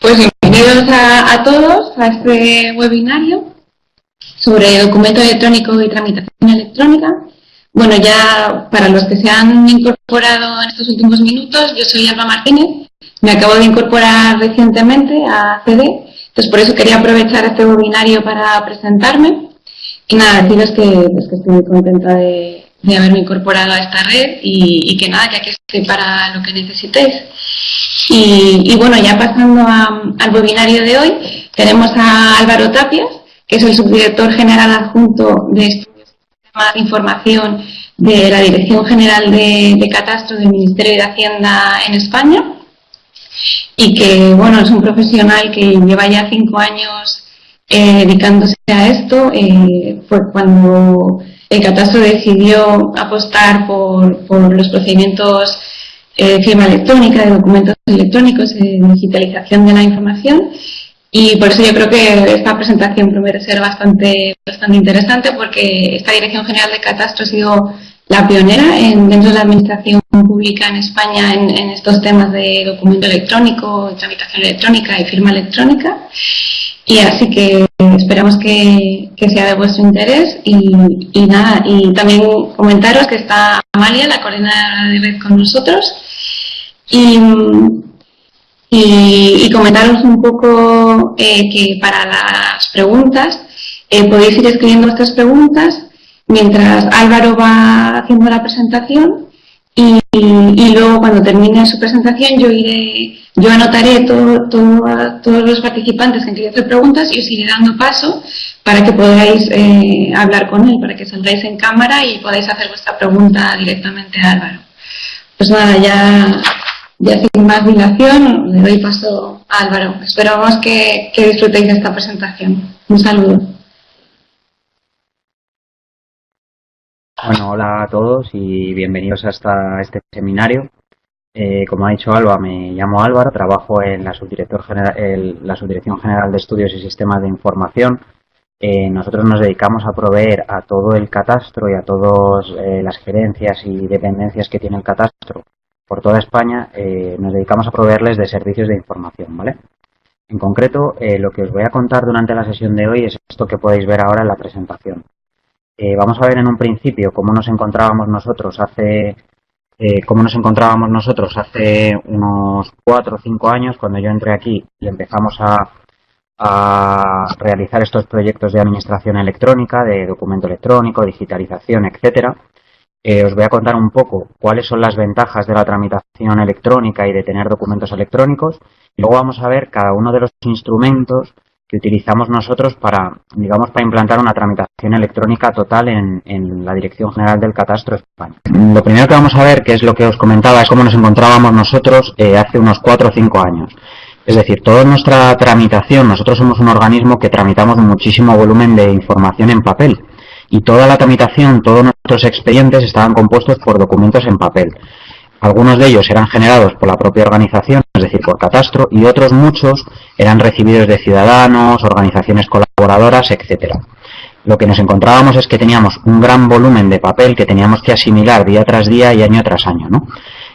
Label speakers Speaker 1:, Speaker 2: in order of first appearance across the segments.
Speaker 1: Pues bienvenidos a todos a este webinario sobre documento electrónico y tramitación electrónica. Bueno, ya para los que se han incorporado en estos últimos minutos, yo soy Alba Martínez, me acabo de incorporar recientemente a CD, entonces por eso quería aprovechar este webinario para presentarme. Y nada, deciros que estoy muy contenta de haberme incorporado a esta red y que nada, que aquí estoy para lo que necesitéis. Y bueno, ya pasando al webinario de hoy, tenemos a Álvaro Tapias, que es el subdirector general adjunto de Estudios y Sistemas de Información de la Dirección General de Catastro del Ministerio de Hacienda en España, y que bueno, es un profesional que lleva ya 5 años dedicándose a esto. Fue cuando el Catastro decidió apostar por los procedimientos firma electrónica, de documentos electrónicos, digitalización de la información, y por eso yo creo que esta presentación promete ser bastante interesante, porque esta Dirección General de Catastro ha sido la pionera dentro de la administración pública en España en estos temas de documento electrónico, tramitación electrónica y firma electrónica. Y así que esperamos que sea de vuestro interés y nada, y también comentaros que está Amalia, la coordinadora de red, con nosotros, y comentaros un poco que para las preguntas podéis ir escribiendo vuestras preguntas mientras Álvaro va haciendo la presentación, y luego cuando termine su presentación yo anotaré todos los participantes que han querido hacer preguntas y os iré dando paso para que podáis hablar con él, para que salgáis en cámara y podáis hacer vuestra pregunta directamente a Álvaro. Pues nada, ya sin más dilación le doy paso a Álvaro. Esperamos que disfrutéis de esta presentación. Un saludo.
Speaker 2: Bueno, hola a todos y bienvenidos hasta este seminario. Como ha dicho Alba, me llamo Álvaro, trabajo en la Subdirección General de Estudios y Sistemas de Información. Nosotros nos dedicamos a proveer a todo el catastro y a todas las gerencias y dependencias que tiene el catastro por toda España, nos dedicamos a proveerles de servicios de información, ¿vale? En concreto, lo que os voy a contar durante la sesión de hoy es esto que podéis ver ahora en la presentación. Vamos a ver en un principio cómo nos encontrábamos nosotros hace unos 4 o 5 años, cuando yo entré aquí y empezamos a realizar estos proyectos de administración electrónica, de documento electrónico, digitalización, etcétera. Os voy a contar un poco cuáles son las ventajas de la tramitación electrónica y de tener documentos electrónicos, y luego vamos a ver cada uno de los instrumentos que utilizamos nosotros para implantar una tramitación electrónica total en la Dirección General del Catastro España. Lo primero que vamos a ver, que es lo que os comentaba, es cómo nos encontrábamos nosotros hace unos 4 o 5 años. Es decir, toda nuestra tramitación, nosotros somos un organismo que tramitamos muchísimo volumen de información en papel, y toda la tramitación, todos nuestros expedientes estaban compuestos por documentos en papel. Algunos de ellos eran generados por la propia organización, es decir, por Catastro, y otros muchos eran recibidos de ciudadanos, organizaciones colaboradoras, etcétera. Lo que nos encontrábamos es que teníamos un gran volumen de papel que teníamos que asimilar día tras día y año tras año, ¿no?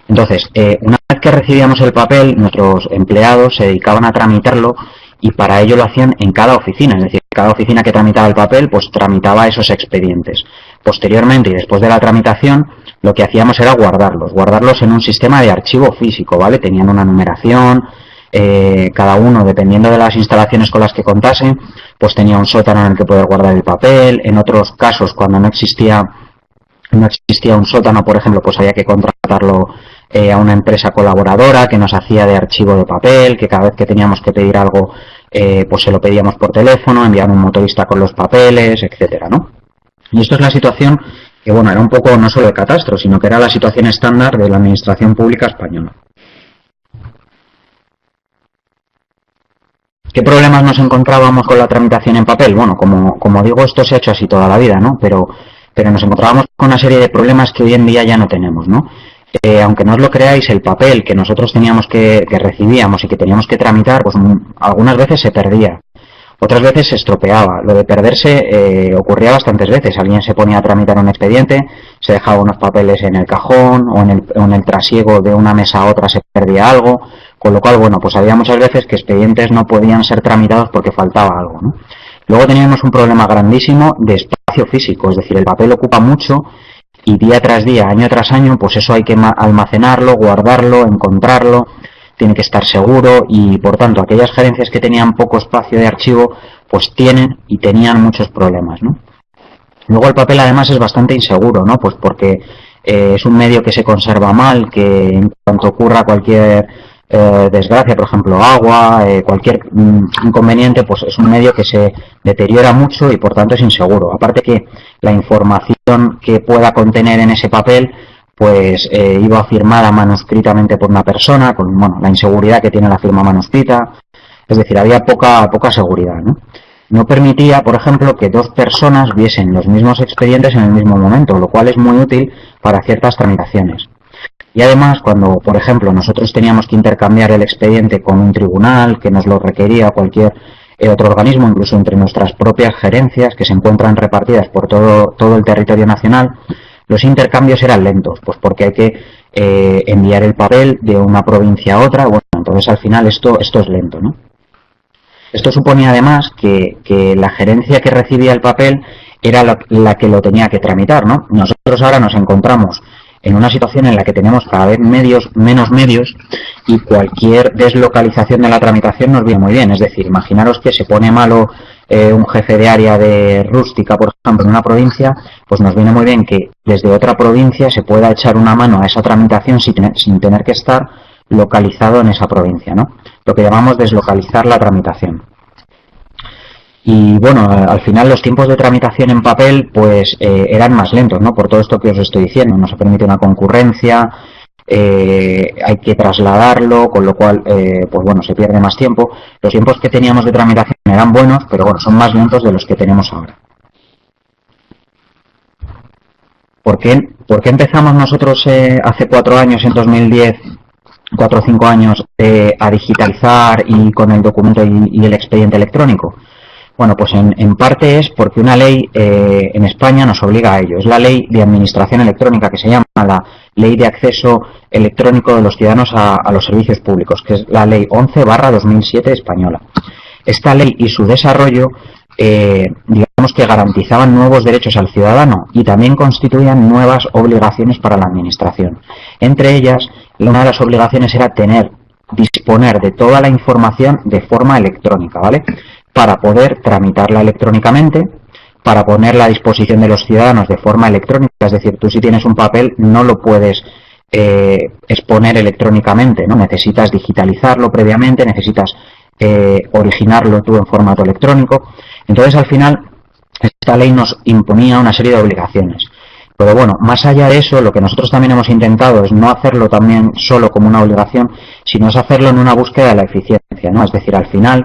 Speaker 2: Entonces, una vez que recibíamos el papel, nuestros empleados se dedicaban a tramitarlo, y para ello lo hacían en cada oficina, es decir, cada oficina que tramitaba el papel, pues tramitaba esos expedientes. Posteriormente y después de la tramitación, lo que hacíamos era guardarlos en un sistema de archivo físico, ¿vale? Tenían una numeración, cada uno, dependiendo de las instalaciones con las que contase, pues tenía un sótano en el que poder guardar el papel. En otros casos, cuando no existía un sótano, por ejemplo, pues había que contratarlo a una empresa colaboradora que nos hacía de archivo de papel, que cada vez que teníamos que pedir algo, pues se lo pedíamos por teléfono, enviar un motorista con los papeles, etcétera, ¿no? Y esto es la situación que, bueno, era un poco no solo de Catastro, sino que era la situación estándar de la administración pública española. ¿Qué problemas nos encontrábamos con la tramitación en papel? Bueno, como digo, esto se ha hecho así toda la vida, ¿no? Pero nos encontrábamos con una serie de problemas que hoy en día ya no tenemos, ¿no? Aunque no os lo creáis, el papel que nosotros teníamos que recibíamos y que teníamos que tramitar, pues algunas veces se perdía. Otras veces se estropeaba. Lo de perderse ocurría bastantes veces. Alguien se ponía a tramitar un expediente, se dejaba unos papeles en el cajón o en el trasiego de una mesa a otra se perdía algo, con lo cual, bueno, pues había muchas veces que expedientes no podían ser tramitados porque faltaba algo, ¿no? Luego teníamos un problema grandísimo de espacio físico, es decir, el papel ocupa mucho y día tras día, año tras año, pues eso hay que almacenarlo, guardarlo, encontrarlo, tiene que estar seguro y, por tanto, aquellas gerencias que tenían poco espacio de archivo, pues tenían muchos problemas, ¿no? Luego el papel además es bastante inseguro, ¿no? Pues porque es un medio que se conserva mal, que en cuanto ocurra cualquier desgracia, por ejemplo agua, cualquier inconveniente, pues es un medio que se deteriora mucho y por tanto es inseguro. Aparte que la información que pueda contener en ese papel pues iba firmada manuscritamente por una persona, con la inseguridad que tiene la firma manuscrita, es decir, había poca seguridad, ¿no? No permitía, por ejemplo, que dos personas viesen los mismos expedientes en el mismo momento, lo cual es muy útil para ciertas tramitaciones. Y además, cuando, por ejemplo, nosotros teníamos que intercambiar el expediente con un tribunal que nos lo requería, cualquier otro organismo, incluso entre nuestras propias gerencias que se encuentran repartidas por todo el territorio nacional, los intercambios eran lentos, pues porque hay que enviar el papel de una provincia a otra, bueno, entonces al final esto es lento, ¿no? Esto suponía además que la gerencia que recibía el papel era la que lo tenía que tramitar, ¿no? Nosotros ahora nos encontramos en una situación en la que tenemos cada vez menos medios y cualquier deslocalización de la tramitación nos viene muy bien. Es decir, imaginaros que se pone malo un jefe de área de rústica, por ejemplo, en una provincia, pues nos viene muy bien que desde otra provincia se pueda echar una mano a esa tramitación sin tener que estar localizado en esa provincia, ¿no? Lo que llamamos deslocalizar la tramitación. Y bueno, al final los tiempos de tramitación en papel pues eran más lentos, ¿no? Por todo esto que os estoy diciendo, no se permite una concurrencia, hay que trasladarlo, con lo cual pues bueno, se pierde más tiempo. Los tiempos que teníamos de tramitación eran buenos, pero bueno, son más lentos de los que tenemos ahora. ¿Por qué empezamos nosotros hace 4 años, en 2010, 4 o 5 años, a digitalizar y con el documento y el expediente electrónico? Bueno, pues en parte es porque una ley en España nos obliga a ello. Es la Ley de Administración Electrónica, que se llama la Ley de Acceso Electrónico de los Ciudadanos a los Servicios Públicos, que es la Ley 11/2007 española. Esta ley y su desarrollo, digamos que garantizaban nuevos derechos al ciudadano y también constituían nuevas obligaciones para la Administración. Entre ellas, una de las obligaciones era disponer de toda la información de forma electrónica, ¿vale? Para poder tramitarla electrónicamente, para ponerla a disposición de los ciudadanos de forma electrónica, es decir, tú si tienes un papel no lo puedes exponer electrónicamente, ¿no? Necesitas digitalizarlo previamente, necesitas originarlo tú en formato electrónico. Entonces, al final, esta ley nos imponía una serie de obligaciones. Pero bueno, más allá de eso, lo que nosotros también hemos intentado es no hacerlo también solo como una obligación, sino es hacerlo en una búsqueda de la eficiencia, ¿no? Es decir, al final,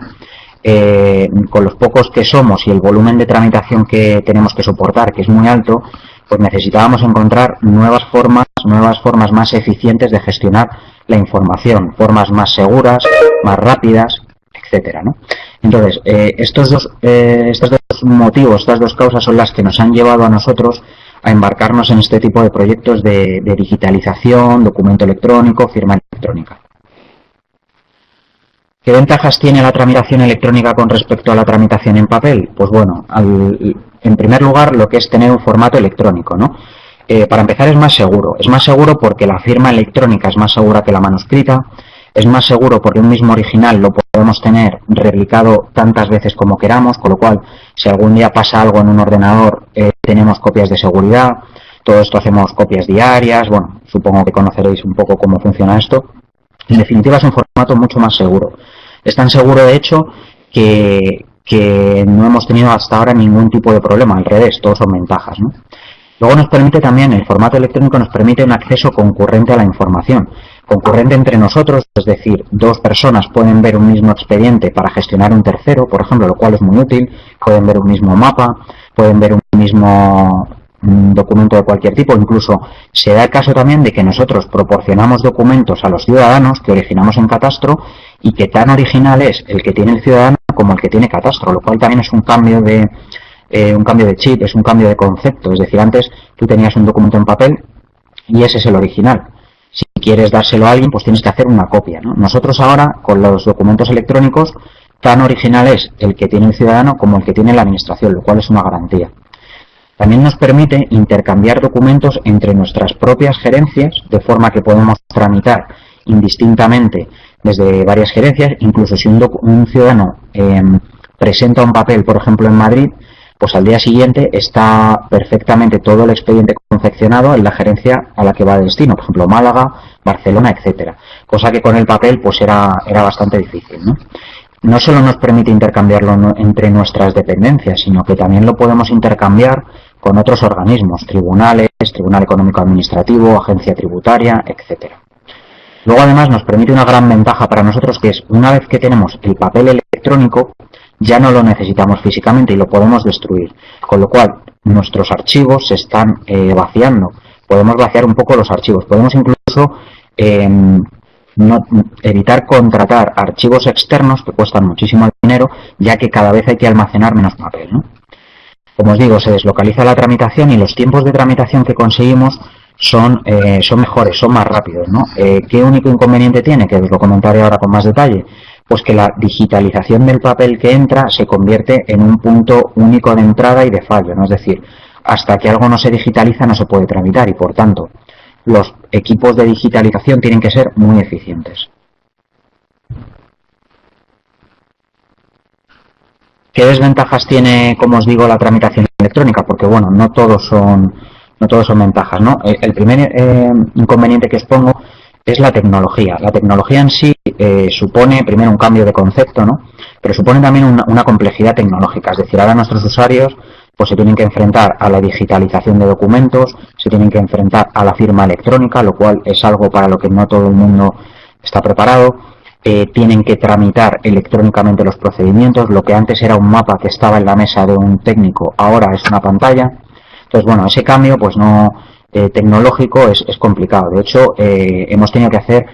Speaker 2: con los pocos que somos y el volumen de tramitación que tenemos que soportar, que es muy alto, pues necesitábamos encontrar nuevas formas más eficientes de gestionar la información, formas más seguras, más rápidas, etcétera, ¿no? Entonces, estos dos motivos, estas dos causas son las que nos han llevado a nosotros a embarcarnos en este tipo de proyectos de digitalización, documento electrónico, firma electrónica. ¿Qué ventajas tiene la tramitación electrónica con respecto a la tramitación en papel? Pues bueno, en primer lugar, lo que es tener un formato electrónico, ¿no? Para empezar, es más seguro porque la firma electrónica es más segura que la manuscrita, es más seguro porque un mismo original lo podemos tener replicado tantas veces como queramos, con lo cual, si algún día pasa algo en un ordenador, tenemos copias de seguridad, todo esto hacemos copias diarias, bueno, supongo que conoceréis un poco cómo funciona esto. En definitiva, es un formato mucho más seguro. Es tan seguro, de hecho, que no hemos tenido hasta ahora ningún tipo de problema, al revés, todos son ventajas, ¿no? Luego nos permite también, el formato electrónico nos permite un acceso concurrente a la información. Concurrente entre nosotros, es decir, dos personas pueden ver un mismo expediente para gestionar un tercero, por ejemplo, lo cual es muy útil, pueden ver un mismo mapa, pueden ver un mismo documento de cualquier tipo, incluso se da el caso también de que nosotros proporcionamos documentos a los ciudadanos que originamos en catastro y que tan original es el que tiene el ciudadano como el que tiene Catastro, lo cual también es un cambio de chip, es un cambio de concepto. Es decir, antes tú tenías un documento en papel y ese es el original. Si quieres dárselo a alguien, pues tienes que hacer una copia, ¿no? Nosotros ahora, con los documentos electrónicos, tan original es el que tiene el ciudadano como el que tiene la administración, lo cual es una garantía. También nos permite intercambiar documentos entre nuestras propias gerencias, de forma que podemos tramitar indistintamente desde varias gerencias. Incluso si un ciudadano presenta un papel, por ejemplo, en Madrid, pues al día siguiente está perfectamente todo el expediente confeccionado en la gerencia a la que va de destino, por ejemplo, Málaga, Barcelona, etcétera. Cosa que con el papel pues era bastante difícil, ¿no? No solo nos permite intercambiarlo entre nuestras dependencias, sino que también lo podemos intercambiar con otros organismos, tribunales, Tribunal Económico Administrativo, Agencia Tributaria, etcétera. Luego, además, nos permite una gran ventaja para nosotros, que es, una vez que tenemos el papel electrónico, ya no lo necesitamos físicamente y lo podemos destruir. Con lo cual, nuestros archivos se están vaciando. Podemos vaciar un poco los archivos. Podemos incluso evitar contratar archivos externos que cuestan muchísimo dinero, ya que cada vez hay que almacenar menos papel, ¿no? Como os digo, se deslocaliza la tramitación y los tiempos de tramitación que conseguimos son mejores, son más rápidos, ¿no? ¿Qué único inconveniente tiene? Que os lo comentaré ahora con más detalle. Pues que la digitalización del papel que entra se convierte en un punto único de entrada y de fallo, ¿no? Es decir, hasta que algo no se digitaliza no se puede tramitar y, por tanto, los equipos de digitalización tienen que ser muy eficientes. ¿Qué desventajas tiene, como os digo, la tramitación electrónica? Porque, bueno, no todos son ventajas, ¿no? El primer inconveniente que os pongo es la tecnología. La tecnología en sí supone, primero, un cambio de concepto, ¿no? Pero supone también una complejidad tecnológica. Es decir, ahora nuestros usuarios pues se tienen que enfrentar a la digitalización de documentos, se tienen que enfrentar a la firma electrónica, lo cual es algo para lo que no todo el mundo está preparado. Tienen que tramitar electrónicamente los procedimientos. Lo que antes era un mapa que estaba en la mesa de un técnico, ahora es una pantalla. Entonces, bueno, ese cambio pues no tecnológico es complicado. De hecho, hemos tenido que hacer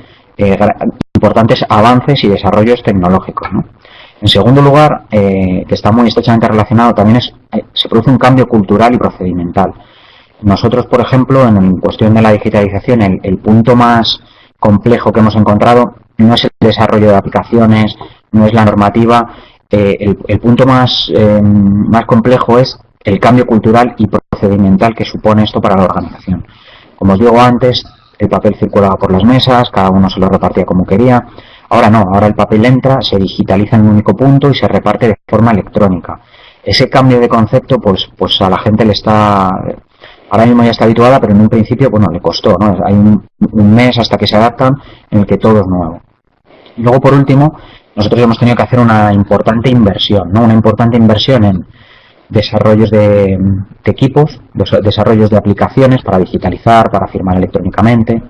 Speaker 2: importantes avances y desarrollos tecnológicos, ¿no? En segundo lugar, que está muy estrechamente relacionado, también se produce un cambio cultural y procedimental. Nosotros, por ejemplo, en cuestión de la digitalización, el punto más complejo que hemos encontrado no es el desarrollo de aplicaciones, no es la normativa. El punto más complejo es el cambio cultural y procedimental que supone esto para la organización. Como os digo antes, el papel circulaba por las mesas, cada uno se lo repartía como quería. Ahora no, ahora el papel entra, se digitaliza en un único punto y se reparte de forma electrónica. Ese cambio de concepto, pues a la gente le está... Ahora mismo ya está habituada, pero en un principio, bueno, le costó, ¿no? Hay un mes hasta que se adaptan en el que todo es nuevo. Y luego, por último, nosotros hemos tenido que hacer una importante inversión, ¿no? Una importante inversión en desarrollos de equipos, desarrollos de aplicaciones para digitalizar, para firmar electrónicamente,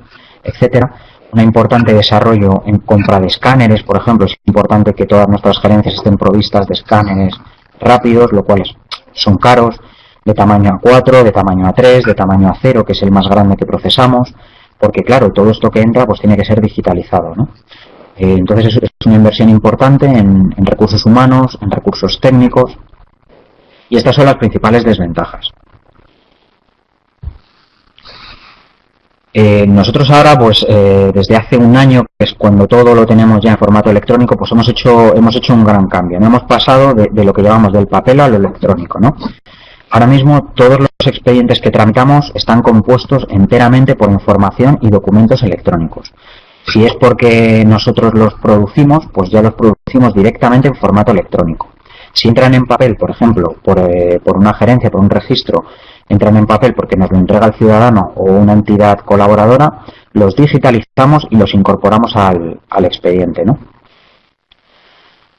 Speaker 2: etcétera. Un importante desarrollo en compra de escáneres, por ejemplo. Es importante que todas nuestras gerencias estén provistas de escáneres rápidos, lo cual son caros, de tamaño A4, de tamaño A3, de tamaño A0, que es el más grande que procesamos, porque claro, todo esto que entra pues tiene que ser digitalizado, ¿no? Entonces es una inversión importante en recursos humanos, en recursos técnicos, y estas son las principales desventajas. Nosotros ahora, pues desde hace un año, que es cuando todo lo tenemos ya en formato electrónico, pues hemos hecho un gran cambio, ¿no? Hemos pasado de lo que llamamos del papel a lo electrónico, ¿no? Ahora mismo todos los expedientes que tramitamos están compuestos enteramente por información y documentos electrónicos. Si es porque nosotros los producimos, pues ya los producimos directamente en formato electrónico. Si entran en papel, por ejemplo, por una gerencia, por un registro, entran en papel porque nos lo entrega el ciudadano o una entidad colaboradora, los digitalizamos y los incorporamos al expediente, ¿no?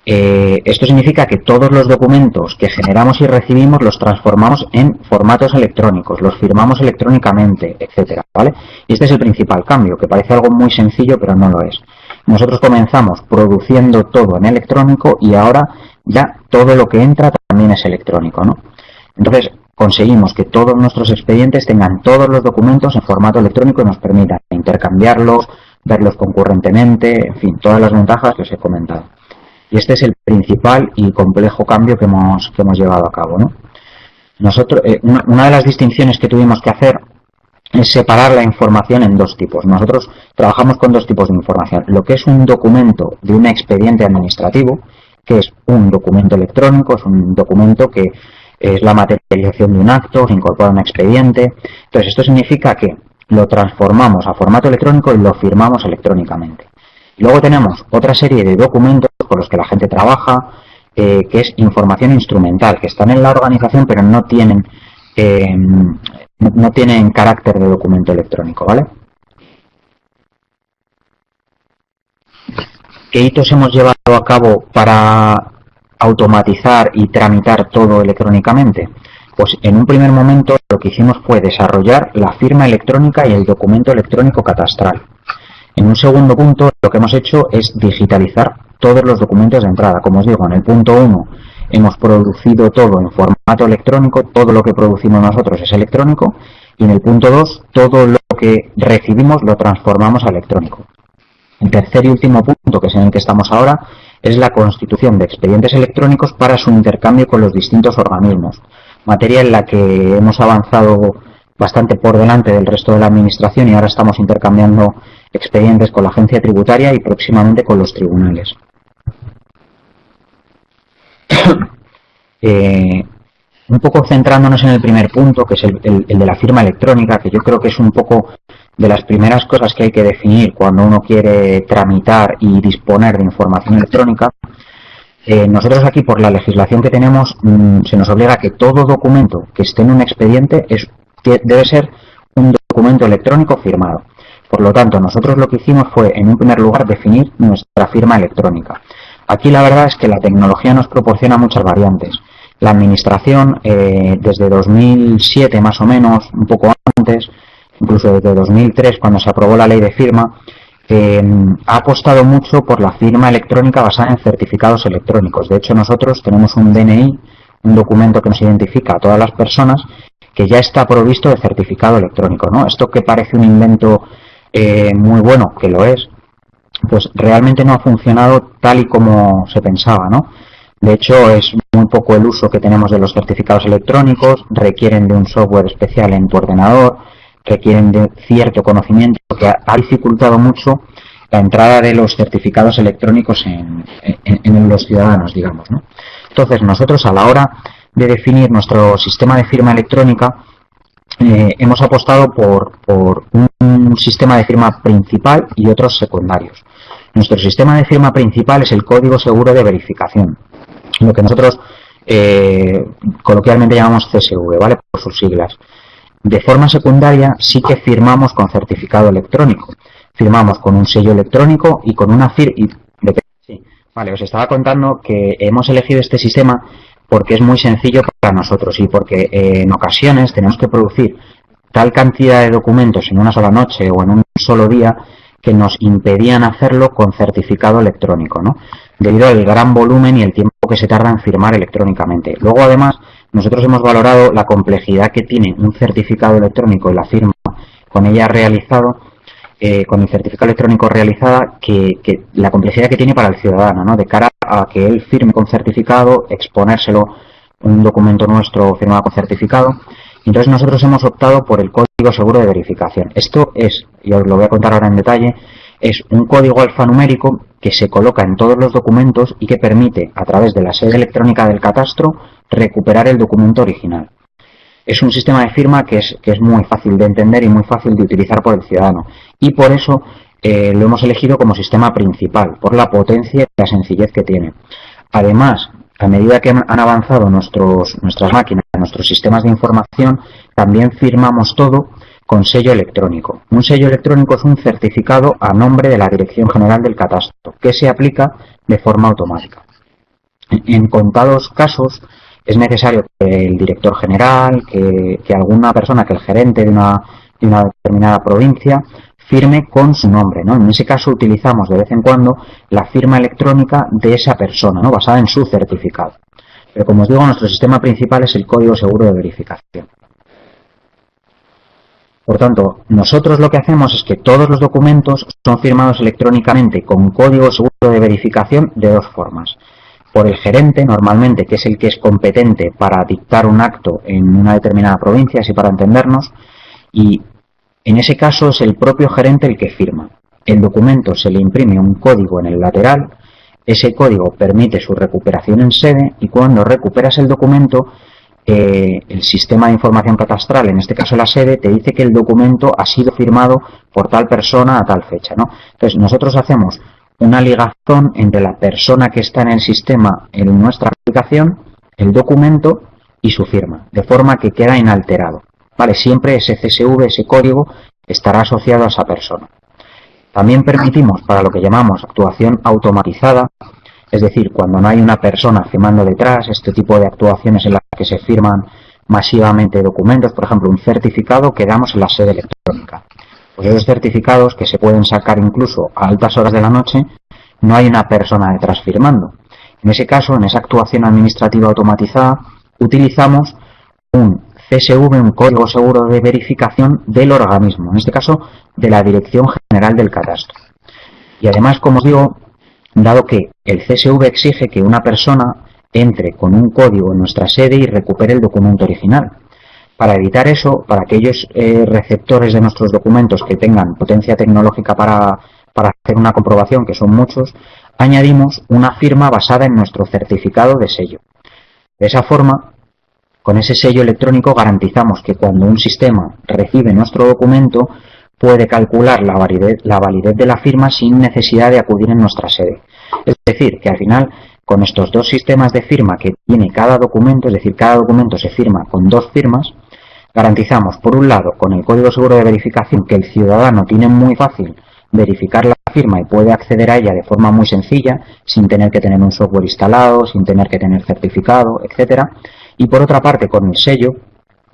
Speaker 2: Esto significa que todos los documentos que generamos y recibimos los transformamos en formatos electrónicos, los firmamos electrónicamente, etcétera, ¿vale? Y este es el principal cambio, que parece algo muy sencillo, pero no lo es. Nosotros comenzamos produciendo todo en electrónico y ahora ya todo lo que entra también es electrónico, ¿no? Entonces conseguimos que todos nuestros expedientes tengan todos los documentos en formato electrónico y nos permitan intercambiarlos, verlos concurrentemente, en fin, todas las ventajas que os he comentado. Y este es el principal y complejo cambio que hemos llevado a cabo, ¿no? Nosotros, una de las distinciones que tuvimos que hacer es separar la información en dos tipos. Nosotros trabajamos con dos tipos de información. Lo que es un documento de un expediente administrativo, que es un documento electrónico, es un documento que es la materialización de un acto, se incorpora un expediente. Entonces, esto significa que lo transformamos a formato electrónico y lo firmamos electrónicamente. Y luego tenemos otra serie de documentos con los que la gente trabaja, que es información instrumental, que están en la organización pero no tienen carácter de documento electrónico, ¿vale? ¿Qué hitos hemos llevado a cabo para automatizar y tramitar todo electrónicamente? Pues en un primer momento lo que hicimos fue desarrollar la firma electrónica y el documento electrónico catastral. En un segundo punto lo que hemos hecho es digitalizar todos los documentos de entrada. Como os digo, en el punto 1 hemos producido todo en formato electrónico, todo lo que producimos nosotros es electrónico, y en el punto 2 todo lo que recibimos lo transformamos a electrónico. El tercer y último punto, que es en el que estamos ahora, es la constitución de expedientes electrónicos para su intercambio con los distintos organismos, materia en la que hemos avanzado bastante por delante del resto de la administración y ahora estamos intercambiando expedientes con la agencia tributaria y próximamente con los tribunales. Un poco centrándonos en el primer punto, que es el de la firma electrónica, que yo creo que es un poco de las primeras cosas que hay que definir cuando uno quiere tramitar y disponer de información electrónica. Nosotros aquí, por la legislación que tenemos, se nos obliga a que todo documento que esté en un expediente debe ser un documento electrónico firmado. Por lo tanto, nosotros lo que hicimos fue, en un primer lugar, definir nuestra firma electrónica. Aquí la verdad es que la tecnología nos proporciona muchas variantes. La administración, desde 2007 más o menos, un poco antes, incluso desde 2003, cuando se aprobó la ley de firma, ha apostado mucho por la firma electrónica basada en certificados electrónicos. De hecho, nosotros tenemos un DNI, un documento que nos identifica a todas las personas, que ya está provisto de certificado electrónico, ¿no? Esto que parece un invento muy bueno, que lo es, pues realmente no ha funcionado tal y como se pensaba, ¿no? De hecho, es muy poco el uso que tenemos de los certificados electrónicos, requieren de un software especial en tu ordenador, requieren de cierto conocimiento que ha dificultado mucho la entrada de los certificados electrónicos en los ciudadanos, digamos, ¿no? Entonces, nosotros a la hora de definir nuestro sistema de firma electrónica, hemos apostado por un sistema de firma principal y otros secundarios. Nuestro sistema de firma principal es el código seguro de verificación, lo que nosotros coloquialmente llamamos CSV, ¿vale? Por sus siglas. De forma secundaria sí que firmamos con certificado electrónico. Firmamos con un sello electrónico y con una firma. Sí. Vale, os estaba contando que hemos elegido este sistema porque es muy sencillo para nosotros y porque en ocasiones tenemos que producir tal cantidad de documentos en una sola noche o en un solo día que nos impedían hacerlo con certificado electrónico, ¿no? Debido al gran volumen y el tiempo que se tarda en firmar electrónicamente. Luego, además, nosotros hemos valorado la complejidad que tiene un certificado electrónico y la firma con ella realizado, con el certificado electrónico realizada, que la complejidad que tiene para el ciudadano, ¿no? De cara a que él firme con certificado, exponérselo un documento nuestro firmado con certificado. Entonces nosotros hemos optado por el código seguro de verificación. Esto es, y os lo voy a contar ahora en detalle, es un código alfanumérico que se coloca en todos los documentos y que permite, a través de la sede electrónica del catastro, recuperar el documento original. Es un sistema de firma que es muy fácil de entender y muy fácil de utilizar por el ciudadano. Y por eso lo hemos elegido como sistema principal, por la potencia y la sencillez que tiene. Además, a medida que han avanzado nuestras máquinas, nuestros sistemas de información, también firmamos todo con sello electrónico. Un sello electrónico es un certificado a nombre de la Dirección General del Catastro, que se aplica de forma automática. En contados casos es necesario que el director general, que alguna persona, que el gerente de una determinada provincia, firme con su nombre, ¿no? En ese caso utilizamos de vez en cuando la firma electrónica de esa persona, ¿no? Basada en su certificado. Pero como os digo, nuestro sistema principal es el código seguro de verificación. Por tanto, nosotros lo que hacemos es que todos los documentos son firmados electrónicamente con código seguro de verificación de dos formas. por el gerente normalmente, que es el que es competente para dictar un acto en una determinada provincia, así para entendernos, y en ese caso es el propio gerente el que firma. El documento se le imprime un código en el lateral, ese código permite su recuperación en sede y cuando recuperas el documento, el sistema de información catastral, en este caso la sede, te dice que el documento ha sido firmado por tal persona a tal fecha, ¿no? Entonces nosotros hacemos una ligazón entre la persona que está en el sistema en nuestra aplicación, el documento y su firma, de forma que queda inalterado. ¿Vale? Siempre ese CSV, ese código, estará asociado a esa persona. También permitimos para lo que llamamos actuación automatizada, es decir, cuando no hay una persona firmando detrás, este tipo de actuaciones en las que se firman masivamente documentos, por ejemplo, un certificado que damos en la sede electrónica. Pues esos certificados que se pueden sacar incluso a altas horas de la noche, no hay una persona detrás firmando. En ese caso, en esa actuación administrativa automatizada, utilizamos un CSV, un código seguro de verificación del organismo, en este caso de la Dirección General del Catastro. Y además, como os digo, dado que el CSV exige que una persona entre con un código en nuestra sede y recupere el documento original. Para evitar eso, para aquellos receptores de nuestros documentos que tengan potencia tecnológica para hacer una comprobación, que son muchos, añadimos una firma basada en nuestro certificado de sello. De esa forma, con ese sello electrónico garantizamos que cuando un sistema recibe nuestro documento, puede calcular la validez de la firma sin necesidad de acudir en nuestra sede. Es decir, que al final, con estos dos sistemas de firma que tiene cada documento, es decir, cada documento se firma con dos firmas, garantizamos, por un lado, con el código seguro de verificación, que el ciudadano tiene muy fácil verificar la firma y puede acceder a ella de forma muy sencilla, sin tener que tener un software instalado, sin tener que tener certificado, etcétera. Y por otra parte, con el sello,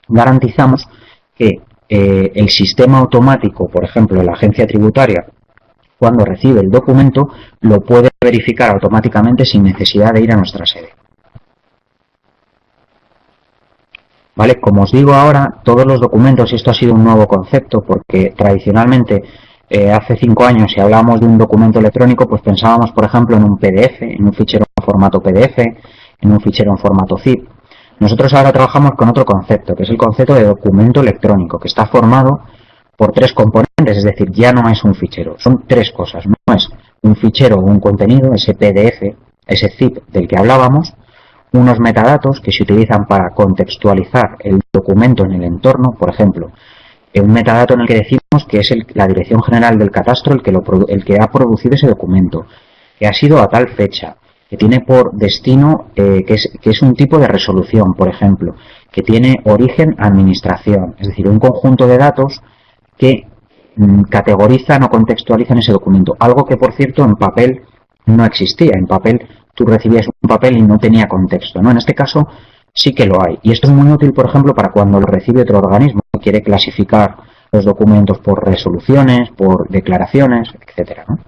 Speaker 2: garantizamos que el sistema automático, por ejemplo, la agencia tributaria, cuando recibe el documento, lo puede verificar automáticamente sin necesidad de ir a nuestra sede. ¿Vale? Como os digo ahora, todos los documentos, y esto ha sido un nuevo concepto, porque tradicionalmente, hace 5 años, si hablábamos de un documento electrónico, pues pensábamos, por ejemplo, en un PDF, en un fichero en formato PDF, en un fichero en formato zip. Nosotros ahora trabajamos con otro concepto, que es el concepto de documento electrónico, que está formado por 3 componentes, es decir, ya no es un fichero, son 3 cosas. No es un fichero o un contenido, ese PDF, ese zip del que hablábamos, unos metadatos que se utilizan para contextualizar el documento en el entorno, por ejemplo, un metadato en el que decimos que es la Dirección General del Catastro el que ha producido ese documento, que ha sido a tal fecha, que tiene por destino, que es un tipo de resolución, por ejemplo, que tiene origen administración, es decir, un conjunto de datos que categorizan o contextualizan ese documento, algo que, por cierto, en papel no existía. En papel tú recibías un papel y no tenía contexto, ¿no? En este caso sí que lo hay, y esto es muy útil, por ejemplo, para cuando lo recibe otro organismo que quiere clasificar los documentos por resoluciones, por declaraciones, etcétera, ¿no?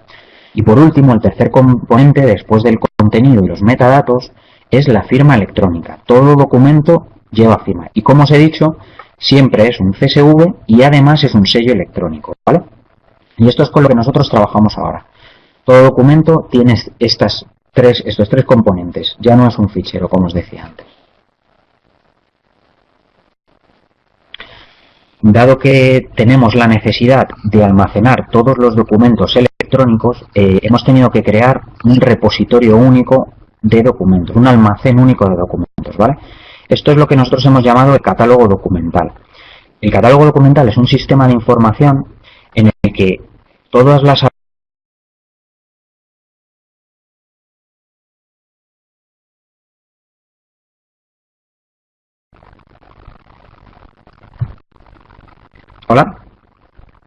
Speaker 2: Y por último, el tercer componente, después del contenido y los metadatos, es la firma electrónica. Todo documento lleva firma. Y como os he dicho, siempre es un CSV y además es un sello electrónico, ¿vale? Y esto es con lo que nosotros trabajamos ahora. Todo documento tiene estos tres componentes. Ya no es un fichero, como os decía antes. Dado que tenemos la necesidad de almacenar todos los documentos electrónicos, hemos tenido que crear un repositorio único de documentos, un almacén único de documentos, ¿vale? Esto es lo que nosotros hemos llamado el catálogo documental. El catálogo documental es un sistema de información en el que todas las... ¿Hola?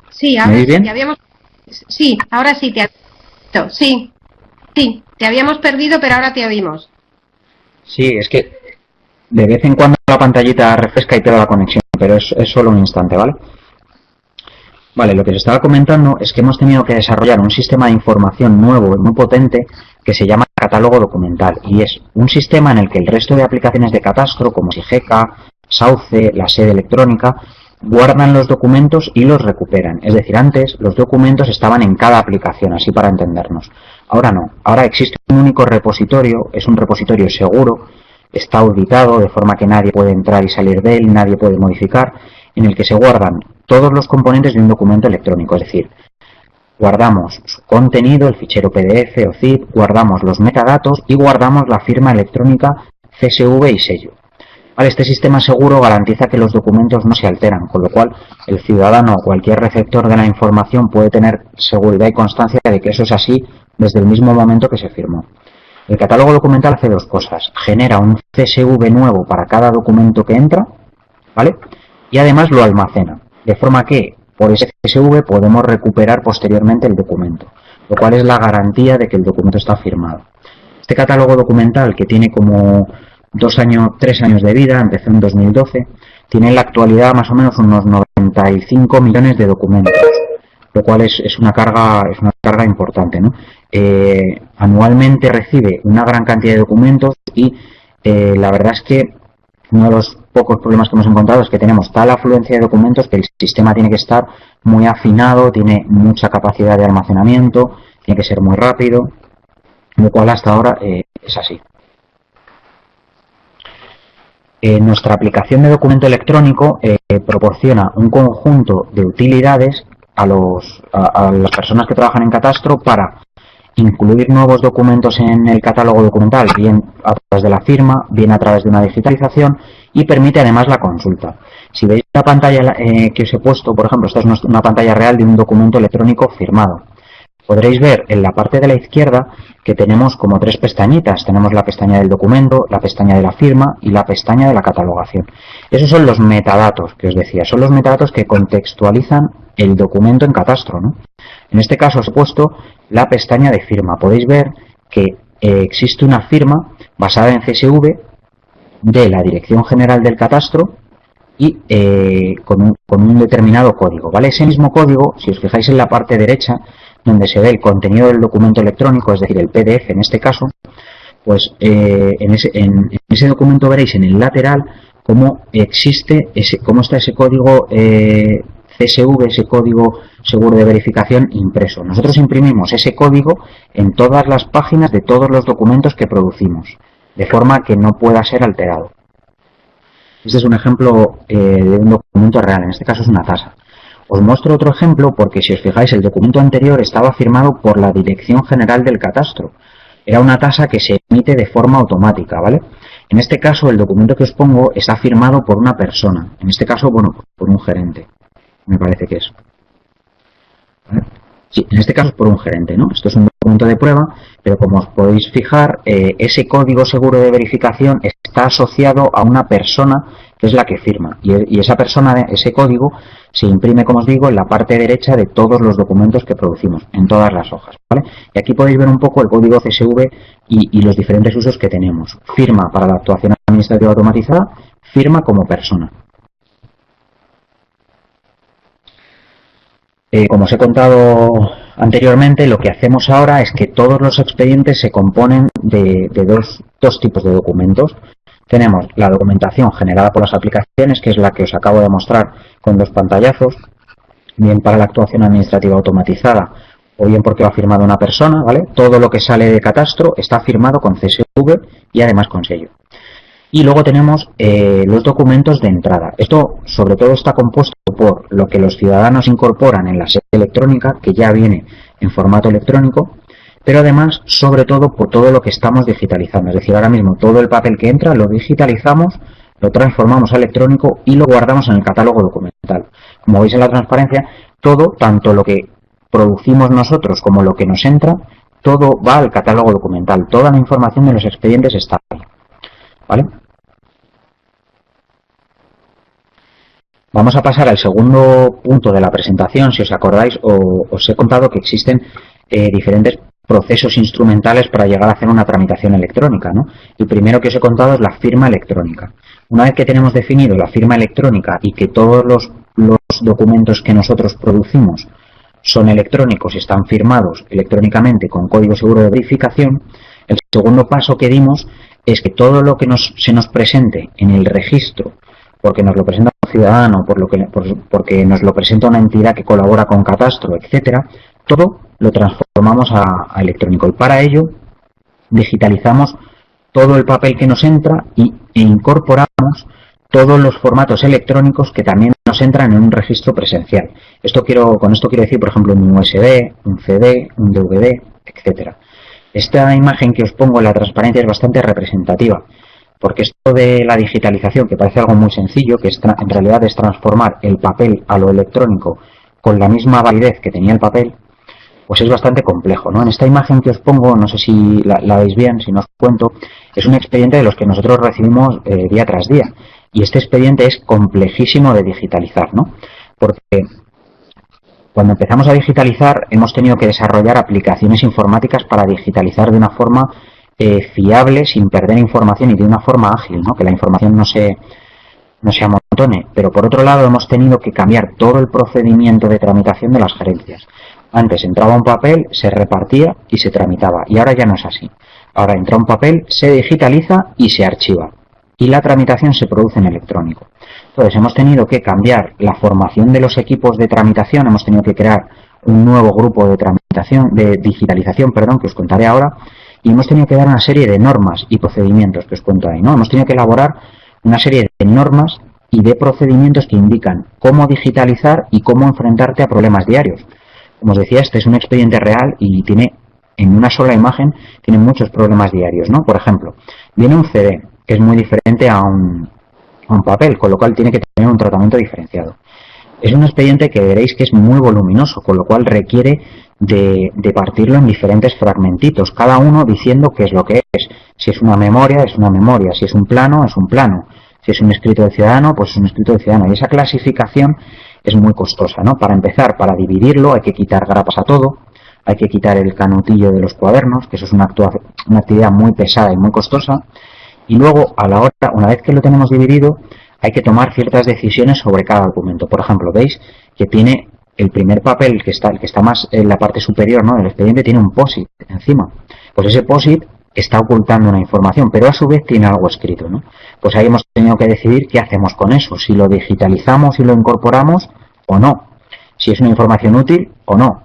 Speaker 3: Sí, ahora sí, te habíamos... Sí, ahora sí te habíamos perdido, pero ahora te oímos.
Speaker 2: Sí, es que de vez en cuando la pantallita refresca y pierde la conexión, pero es solo un instante, ¿vale? Vale, lo que os estaba comentando es que hemos tenido que desarrollar un sistema de información nuevo y muy potente que se llama catálogo documental, y es un sistema en el que el resto de aplicaciones de catastro, como SIGECA, Sauce, la sede electrónica, guardan los documentos y los recuperan. Es decir, antes los documentos estaban en cada aplicación, así para entendernos. Ahora no, ahora existe un único repositorio, es un repositorio seguro, está auditado de forma que nadie puede entrar y salir de él, nadie puede modificar, en el que se guardan todos los componentes de un documento electrónico, es decir, guardamos su contenido, el fichero PDF o zip, guardamos los metadatos y guardamos la firma electrónica CSV y sello. Vale, este sistema seguro garantiza que los documentos no se alteran, con lo cual el ciudadano o cualquier receptor de la información puede tener seguridad y constancia de que eso es así desde el mismo momento que se firmó. El catálogo documental hace dos cosas: genera un CSV nuevo para cada documento que entra, ¿vale? Y además lo almacena, de forma que por ese CSV podemos recuperar posteriormente el documento, lo cual es la garantía de que el documento está firmado. Este catálogo documental, que tiene como 3 años de vida, empezó en 2012, tiene en la actualidad más o menos unos 95 millones de documentos, lo cual es una carga importante, ¿no? Anualmente recibe una gran cantidad de documentos y la verdad es que uno de los pocos problemas que hemos encontrado es que tenemos tal afluencia de documentos que el sistema tiene que estar muy afinado, tiene mucha capacidad de almacenamiento, tiene que ser muy rápido, lo cual hasta ahora es así. Nuestra aplicación de documento electrónico proporciona un conjunto de utilidades a las personas que trabajan en Catastro para incluir nuevos documentos en el catálogo documental, bien a través de la firma, bien a través de una digitalización, y permite además la consulta. Si veis la pantalla que os he puesto, por ejemplo, esta es una pantalla real de un documento electrónico firmado. Podréis ver en la parte de la izquierda que tenemos como 3 pestañitas. Tenemos la pestaña del documento, la pestaña de la firma y la pestaña de la catalogación. Esos son los metadatos que os decía. Son los metadatos que contextualizan el documento en Catastro, ¿no? En este caso os he puesto la pestaña de firma. Podéis ver que existe una firma basada en CSV de la Dirección General del Catastro y con un determinado código, ¿vale? Ese mismo código, si os fijáis en la parte derecha, donde se ve el contenido del documento electrónico, es decir, el PDF en este caso, pues en ese documento veréis en el lateral cómo está ese código CSV, ese código seguro de verificación impreso. Nosotros imprimimos ese código en todas las páginas de todos los documentos que producimos, de forma que no pueda ser alterado. Este es un ejemplo de un documento real, en este caso es una tasa. Os muestro otro ejemplo porque, si os fijáis, el documento anterior estaba firmado por la Dirección General del Catastro. Era una tasa que se emite de forma automática, ¿vale? En este caso, el documento que os pongo está firmado por una persona. En este caso, bueno, por un gerente. Me parece que es. ¿Vale? Sí, en este caso es por un gerente, ¿no? Esto es un documento de prueba, pero como os podéis fijar, ese código seguro de verificación está asociado a una persona que es la que firma. Y esa persona, ese código, se imprime, como os digo, en la parte derecha de todos los documentos que producimos, en todas las hojas, ¿vale? Y aquí podéis ver un poco el código CSV y los diferentes usos que tenemos. Firma para la actuación administrativa automatizada, firma como persona. Como os he contado anteriormente, lo que hacemos ahora es que todos los expedientes se componen de dos tipos de documentos. Tenemos la documentación generada por las aplicaciones, que es la que os acabo de mostrar con 2 pantallazos, bien para la actuación administrativa automatizada o bien porque lo ha firmado una persona, ¿vale? Todo lo que sale de Catastro está firmado con CSV y además con sello. Y luego tenemos los documentos de entrada. Esto sobre todo está compuesto por lo que los ciudadanos incorporan en la sede electrónica, que ya viene en formato electrónico, pero además, sobre todo, por todo lo que estamos digitalizando. Es decir, ahora mismo todo el papel que entra lo digitalizamos, lo transformamos a electrónico y lo guardamos en el catálogo documental. Como veis en la transparencia, todo, tanto lo que producimos nosotros como lo que nos entra, todo va al catálogo documental. Toda la información de los expedientes está ahí, ¿vale? Vamos a pasar al segundo punto de la presentación. Si os acordáis, os he contado que existen diferentes procesos instrumentales para llegar a hacer una tramitación electrónica, ¿no? El primero que os he contado es la firma electrónica. Una vez que tenemos definido la firma electrónica y que todos los documentos que nosotros producimos son electrónicos y están firmados electrónicamente con código seguro de verificación, el segundo paso que dimos es que todo lo que se nos presente en el registro, porque nos lo presenta un ciudadano, porque nos lo presenta una entidad que colabora con Catastro, etcétera, todo lo transformamos a electrónico. Y para ello digitalizamos todo el papel que nos entra e incorporamos todos los formatos electrónicos que también nos entran en un registro presencial. Con esto quiero decir, por ejemplo, un USB, un CD, un DVD, etcétera. Esta imagen que os pongo en la transparencia es bastante representativa, porque esto de la digitalización, que parece algo muy sencillo, que en realidad es transformar el papel a lo electrónico con la misma validez que tenía el papel, pues es bastante complejo, ¿no? En esta imagen que os pongo, no sé si la veis bien, si no os cuento, es un expediente de los que nosotros recibimos día tras día. Y este expediente es complejísimo de digitalizar, ¿no? Porque cuando empezamos a digitalizar hemos tenido que desarrollar aplicaciones informáticas para digitalizar de una forma fiable, sin perder información y de una forma ágil, ¿no? Que la información no se amontone. Pero por otro lado hemos tenido que cambiar todo el procedimiento de tramitación de las gerencias. Antes entraba un papel, se repartía y se tramitaba. Y ahora ya no es así. Ahora entra un papel, se digitaliza y se archiva. Y la tramitación se produce en electrónico. Entonces hemos tenido que cambiar la formación de los equipos de tramitación, hemos tenido que crear un nuevo grupo de digitalización, que os contaré ahora, y hemos tenido que dar una serie de normas y procedimientos que os cuento ahí, ¿no? Hemos tenido que elaborar una serie de normas y de procedimientos que indican cómo digitalizar y cómo enfrentarte a problemas diarios. Como os decía, este es un expediente real y tiene, en una sola imagen, tiene muchos problemas diarios, ¿no? Por ejemplo, viene un CD, que es muy diferente a un papel, con lo cual tiene que tener un tratamiento diferenciado. Es un expediente que veréis que es muy voluminoso, con lo cual requiere de partirlo en diferentes fragmentitos, cada uno diciendo qué es lo que es. Si es una memoria, es una memoria. Si es un plano, es un plano. Si es un escrito de ciudadano, pues es un escrito de ciudadano. Y esa clasificación es muy costosa, ¿no? Para empezar, para dividirlo, hay que quitar grapas a todo, hay que quitar el canutillo de los cuadernos, que eso es una actividad muy pesada y muy costosa. Y luego, una vez que lo tenemos dividido, hay que tomar ciertas decisiones sobre cada documento. Por ejemplo, veis que tiene el primer papel, el que está más en la parte superior, ¿no?, del expediente, tiene un POSIT encima. Pues ese POSIT está ocultando una información, pero a su vez tiene algo escrito, ¿no? Pues ahí hemos tenido que decidir qué hacemos con eso, si lo digitalizamos y lo incorporamos o no, si es una información útil o no.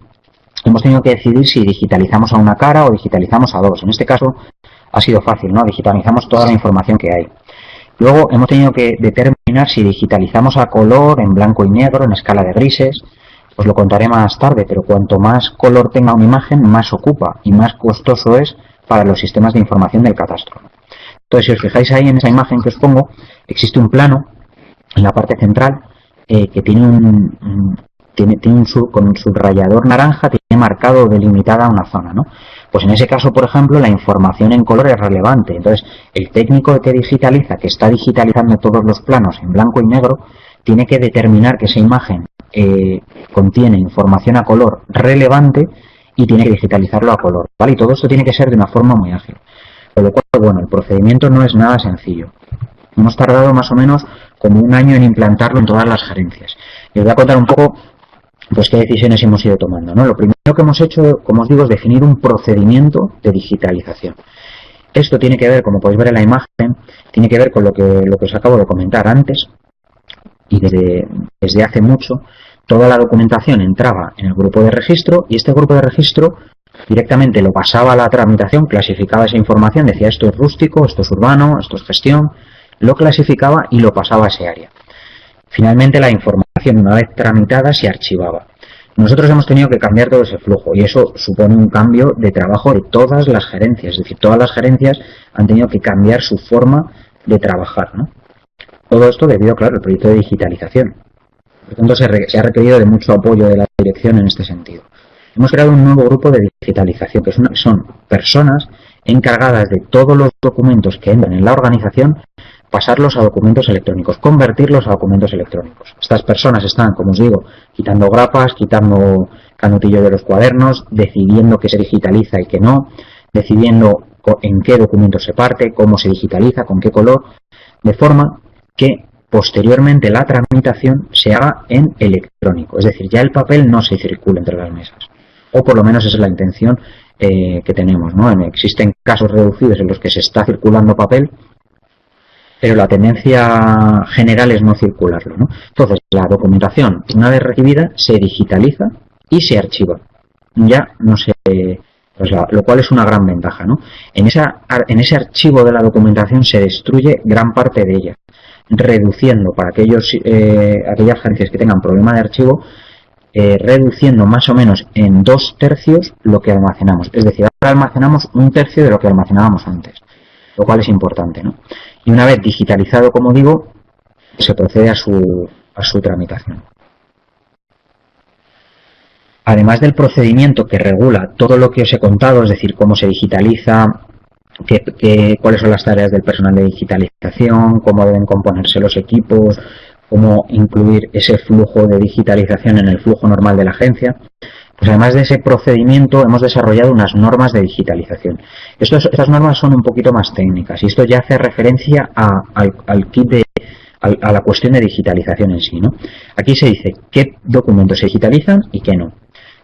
Speaker 2: Hemos tenido que decidir si digitalizamos a una cara o digitalizamos a dos. En este caso ha sido fácil, ¿no? Digitalizamos toda la información que hay. Luego hemos tenido que determinar si digitalizamos a color, en blanco y negro, en escala de grises. Os lo contaré más tarde, pero cuanto más color tenga una imagen, más ocupa y más costoso es para los sistemas de información del catastro. Entonces, si os fijáis ahí en esa imagen que os pongo, existe un plano en la parte central que tiene con un subrayador naranja, tiene marcado o delimitada una zona, ¿no? Pues en ese caso, por ejemplo, la información en color es relevante. Entonces, el técnico que digitaliza, que está digitalizando todos los planos en blanco y negro, tiene que determinar que esa imagen contiene información a color relevante y tiene que digitalizarlo a color, ¿vale? Y todo esto tiene que ser de una forma muy ágil. Con lo cual, bueno, el procedimiento no es nada sencillo. Hemos tardado más o menos como un año en implantarlo en todas las gerencias. Y os voy a contar un poco pues qué decisiones hemos ido tomando, ¿no? Lo primero que hemos hecho, como os digo, es definir un procedimiento de digitalización. Esto tiene que ver, como podéis ver en la imagen, tiene que ver con lo que os acabo de comentar antes, y desde hace mucho toda la documentación entraba en el grupo de registro y este grupo de registro directamente lo pasaba a la tramitación, clasificaba esa información, decía esto es rústico, esto es urbano, esto es gestión, lo clasificaba y lo pasaba a ese área. Finalmente la información, una vez tramitada, se archivaba. Nosotros hemos tenido que cambiar todo ese flujo y eso supone un cambio de trabajo de todas las gerencias, es decir, todas las gerencias han tenido que cambiar su forma de trabajar, ¿no? Todo esto debido, claro, al proyecto de digitalización. Por tanto, se ha requerido de mucho apoyo de la dirección en este sentido. Hemos creado un nuevo grupo de digitalización, que son personas encargadas de todos los documentos que entran en la organización, pasarlos a documentos electrónicos, convertirlos a documentos electrónicos. Estas personas están, como os digo, quitando grapas, quitando canutillo de los cuadernos, decidiendo qué se digitaliza y qué no, decidiendo en qué documento se parte, cómo se digitaliza, con qué color, de forma que posteriormente la tramitación se haga en electrónico. Es decir, ya el papel no se circula entre las mesas. O por lo menos esa es la intención que tenemos, ¿no? Existen casos reducidos en los que se está circulando papel, pero la tendencia general es no circularlo, ¿no? Entonces, la documentación, una vez recibida, se digitaliza y se archiva. Ya no se... Pues lo cual es una gran ventaja, ¿no? En ese archivo de la documentación se destruye gran parte de ella, reduciendo para aquellas agencias que tengan problema de archivo, reduciendo más o menos en 2/3 lo que almacenamos. Es decir, ahora almacenamos 1/3 de lo que almacenábamos antes, lo cual es importante, ¿no? Y una vez digitalizado, como digo, se procede a su tramitación. Además del procedimiento que regula todo lo que os he contado, es decir, cómo se digitaliza, cuáles son las tareas del personal de digitalización, cómo deben componerse los equipos, cómo incluir ese flujo de digitalización en el flujo normal de la agencia, pues además de ese procedimiento hemos desarrollado unas normas de digitalización. Estas normas son un poquito más técnicas y esto ya hace referencia a la cuestión de digitalización en sí, ¿no? Aquí se dice qué documentos se digitalizan y qué no.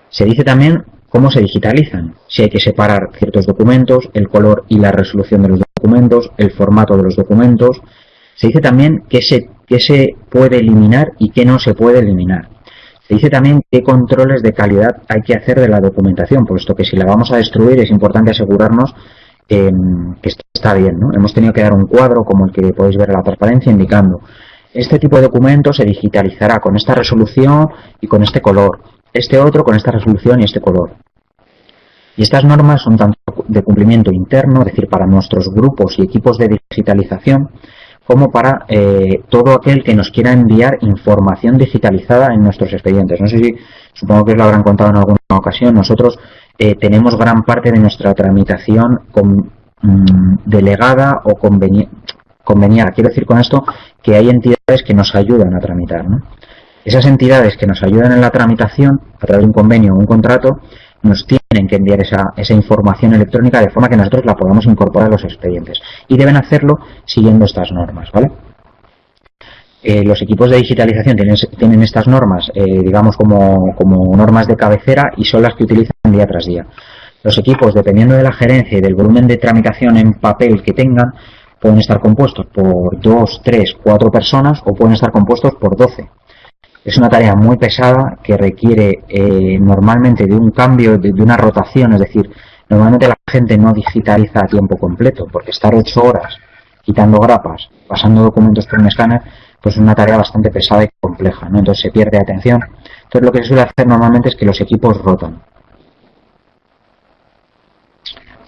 Speaker 2: Se dice también cómo se digitalizan, si hay que separar ciertos documentos, el color y la resolución de los documentos, el formato de los documentos. Se dice también qué se puede eliminar y qué no se puede eliminar. Se dice también qué controles de calidad hay que hacer de la documentación, puesto que si la vamos a destruir es importante asegurarnos que está bien, ¿no? Hemos tenido que dar un cuadro, como el que podéis ver en la transparencia, indicando este tipo de documento se digitalizará con esta resolución y con este color, este otro con esta resolución y este color. Y estas normas son tanto de cumplimiento interno, es decir, para nuestros grupos y equipos de digitalización, como para todo aquel que nos quiera enviar información digitalizada en nuestros expedientes. No sé si, supongo que os lo habrán contado en alguna ocasión, nosotros tenemos gran parte de nuestra tramitación delegada o conveniada. Quiero decir con esto que hay entidades que nos ayudan a tramitar, ¿no? Esas entidades que nos ayudan en la tramitación, a través de un convenio o un contrato, nos tienen que enviar esa información electrónica de forma que nosotros la podamos incorporar a los expedientes. Y deben hacerlo siguiendo estas normas, ¿vale? Los equipos de digitalización tienen estas normas, digamos, como normas de cabecera y son las que utilizan día tras día. Los equipos, dependiendo de la gerencia y del volumen de tramitación en papel que tengan, pueden estar compuestos por 2, 3, 4 personas o pueden estar compuestos por 12. Es una tarea muy pesada que requiere normalmente de un cambio, de una rotación, es decir, normalmente la gente no digitaliza a tiempo completo, porque estar 8 horas quitando grapas, pasando documentos por un escáner, pues es una tarea bastante pesada y compleja, ¿no? Entonces se pierde atención. Entonces lo que se suele hacer normalmente es que los equipos rotan.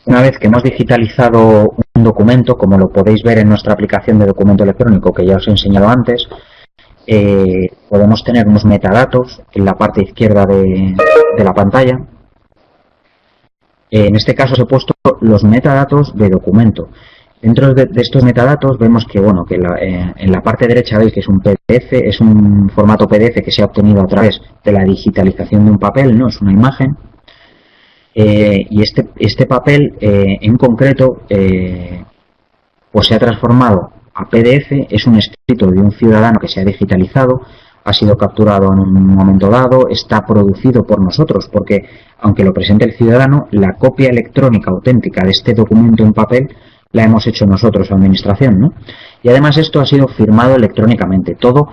Speaker 2: Una vez que hemos digitalizado un documento, como lo podéis ver en nuestra aplicación de documento electrónico que ya os he enseñado antes, podemos tener unos metadatos en la parte izquierda de la pantalla. En este caso os he puesto los metadatos de documento. Dentro de estos metadatos vemos que, bueno, que en la parte derecha veis que es un PDF, es un formato PDF que se ha obtenido a través de la digitalización de un papel, ¿no? Es una imagen. Y este papel en concreto pues se ha transformado a PDF, es un escrito de un ciudadano que se ha digitalizado, ha sido capturado en un momento dado, está producido por nosotros, porque aunque lo presente el ciudadano, la copia electrónica auténtica de este documento en papel la hemos hecho nosotros, administración, ¿no? Y además esto ha sido firmado electrónicamente. Todo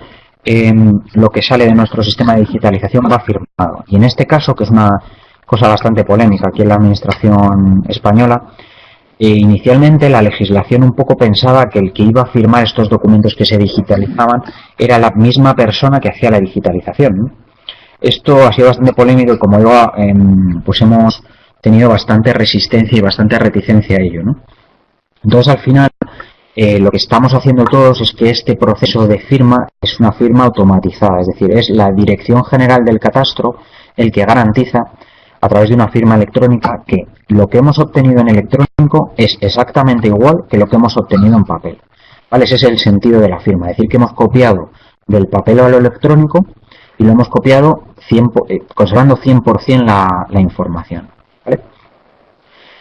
Speaker 2: lo que sale de nuestro sistema de digitalización va firmado. Y en este caso, que es una cosa bastante polémica aquí en la administración española, inicialmente la legislación un poco pensaba que el que iba a firmar estos documentos que se digitalizaban era la misma persona que hacía la digitalización, ¿no? Esto ha sido bastante polémico y, como digo, pues hemos tenido bastante resistencia y bastante reticencia a ello, ¿no? Entonces, al final, lo que estamos haciendo todos es que este proceso de firma es una firma automatizada, es decir, es la Dirección General del Catastro el que garantiza, a través de una firma electrónica, que lo que hemos obtenido en electrónico es exactamente igual que lo que hemos obtenido en papel, ¿vale? Ese es el sentido de la firma, es decir, que hemos copiado del papel a lo electrónico y lo hemos copiado conservando 100% la información, ¿vale?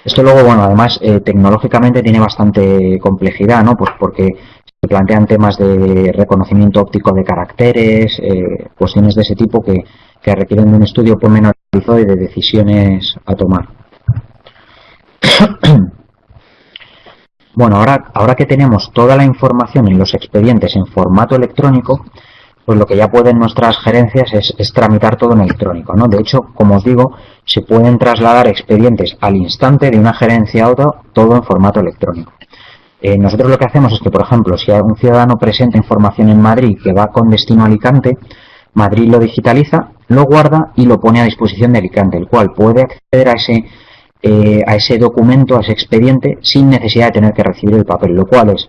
Speaker 2: Esto luego, bueno, además tecnológicamente tiene bastante complejidad, ¿no? Pues porque se plantean temas de reconocimiento óptico de caracteres, cuestiones de ese tipo que requieren de un estudio pormenorizado y de decisiones a tomar. Bueno, ahora que tenemos toda la información en los expedientes en formato electrónico, pues lo que ya pueden nuestras gerencias es tramitar todo en electrónico, ¿no? De hecho, como os digo, se pueden trasladar expedientes al instante de una gerencia a otra, todo en formato electrónico. Nosotros lo que hacemos es que, por ejemplo, si un ciudadano presenta información en Madrid que va con destino a Alicante, Madrid lo digitaliza, lo guarda y lo pone a disposición de Alicante, el cual puede acceder a ese documento, a ese expediente, sin necesidad de tener que recibir el papel, lo cual es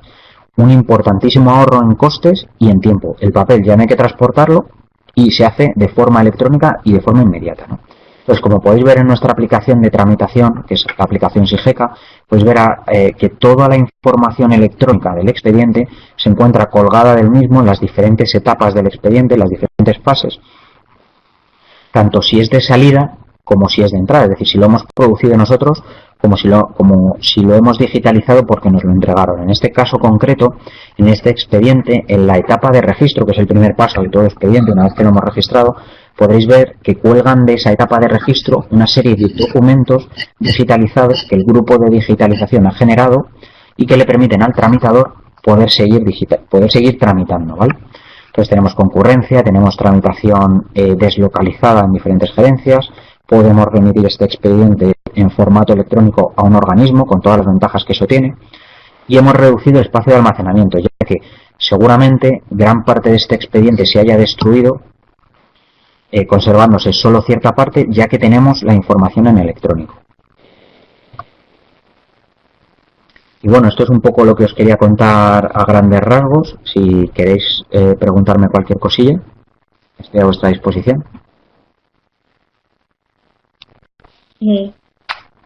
Speaker 2: un importantísimo ahorro en costes y en tiempo. El papel ya no hay que transportarlo y se hace de forma electrónica y de forma inmediata, ¿no? Entonces, como podéis ver en nuestra aplicación de tramitación, que es la aplicación SIGECA, pues verá que toda la información electrónica del expediente se encuentra colgada del mismo en las diferentes etapas del expediente, en las diferentes fases, tanto si es de salida como si es de entrada, es decir, si lo hemos producido nosotros como si lo hemos digitalizado porque nos lo entregaron. En este caso concreto, en este expediente, en la etapa de registro, que es el primer paso de todo expediente, una vez que lo hemos registrado, podréis ver que cuelgan de esa etapa de registro una serie de documentos digitalizados que el grupo de digitalización ha generado y que le permiten al tramitador poder seguir tramitando, ¿vale? Entonces tenemos concurrencia, tenemos tramitación deslocalizada en diferentes gerencias, podemos remitir este expediente en formato electrónico a un organismo con todas las ventajas que eso tiene y hemos reducido el espacio de almacenamiento, ya que seguramente gran parte de este expediente se haya destruido conservándose solo cierta parte, ya que tenemos la información en electrónico. Y bueno, esto es un poco lo que os quería contar a grandes rasgos. Si queréis preguntarme cualquier cosilla, estoy a vuestra disposición.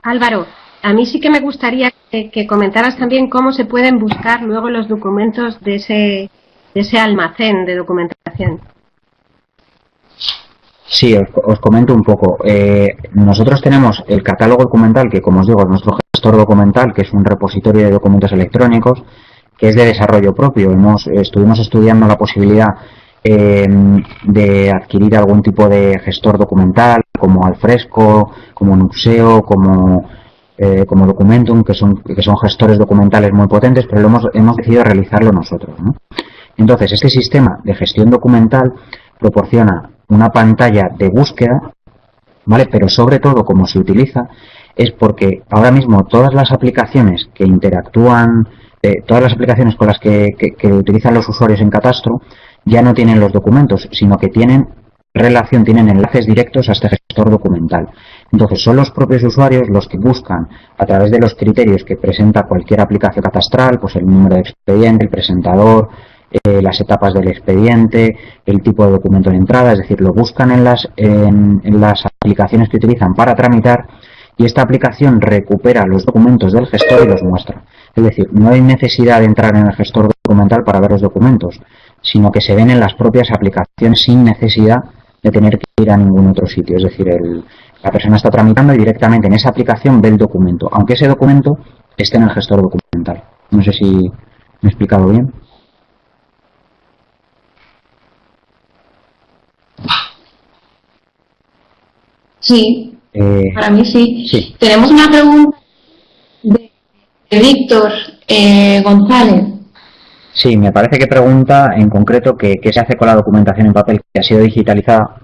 Speaker 3: Álvaro, a mí sí que me gustaría que comentaras también cómo se pueden buscar luego los documentos de ese almacén de documentación.
Speaker 2: Sí, os comento un poco. Nosotros tenemos el catálogo documental, que como os digo es nuestro gestor documental, que es un repositorio de documentos electrónicos, que es de desarrollo propio. Estuvimos estudiando la posibilidad de adquirir algún tipo de gestor documental, como Alfresco, como Nuxeo, como Documentum, que son gestores documentales muy potentes, pero hemos decidido realizarlo nosotros, ¿no? Entonces, este sistema de gestión documental proporciona una pantalla de búsqueda, ¿vale? Pero sobre todo, como se utiliza, es porque ahora mismo todas las aplicaciones que interactúan, todas las aplicaciones con las que utilizan los usuarios en Catastro, ya no tienen los documentos, sino que tienen enlaces directos a este gestor documental. Entonces, son los propios usuarios los que buscan, a través de los criterios que presenta cualquier aplicación catastral, pues el número de expediente, el presentador, las etapas del expediente, el tipo de documento de entrada, es decir, lo buscan en las aplicaciones que utilizan para tramitar y esta aplicación recupera los documentos del gestor y los muestra. Es decir, no hay necesidad de entrar en el gestor documental para ver los documentos, sino que se ven en las propias aplicaciones sin necesidad de tener que ir a ningún otro sitio. Es decir, la persona está tramitando y directamente en esa aplicación ve el documento, aunque ese documento esté en el gestor documental. No sé si me he explicado bien.
Speaker 1: Sí, para mí sí. Tenemos una pregunta de Víctor González.
Speaker 2: Sí, me parece que pregunta en concreto qué se hace con la documentación en papel que ha sido digitalizada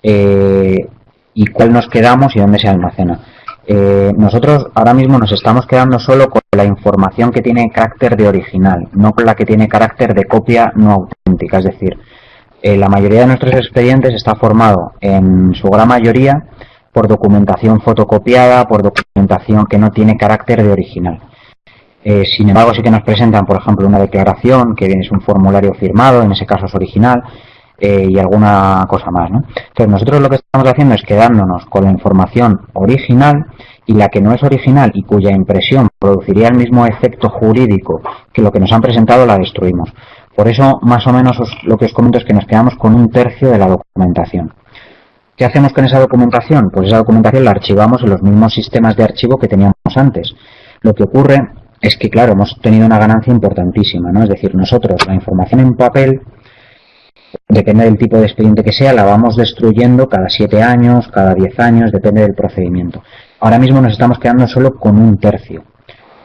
Speaker 2: y cuál nos quedamos y dónde se almacena. Nosotros ahora mismo nos estamos quedando solo con la información que tiene carácter de original, no con la que tiene carácter de copia no auténtica. Es decir, la mayoría de nuestros expedientes está formado en su gran mayoría por documentación fotocopiada, por documentación que no tiene carácter de original. Sin embargo, sí que nos presentan, por ejemplo, una declaración que es un formulario firmado, en ese caso es original, y alguna cosa más, ¿no? Entonces, nosotros lo que estamos haciendo es quedándonos con la información original y la que no es original y cuya impresión produciría el mismo efecto jurídico que lo que nos han presentado, la destruimos. Por eso, más o menos, lo que os comento es que nos quedamos con 1/3 de la documentación. ¿Qué hacemos con esa documentación? Pues esa documentación la archivamos en los mismos sistemas de archivo que teníamos antes. Lo que ocurre es que, claro, hemos tenido una ganancia importantísima, ¿no? Es decir, nosotros la información en papel, depende del tipo de expediente que sea, la vamos destruyendo cada 7 años, cada 10 años, depende del procedimiento. Ahora mismo nos estamos quedando solo con 1/3.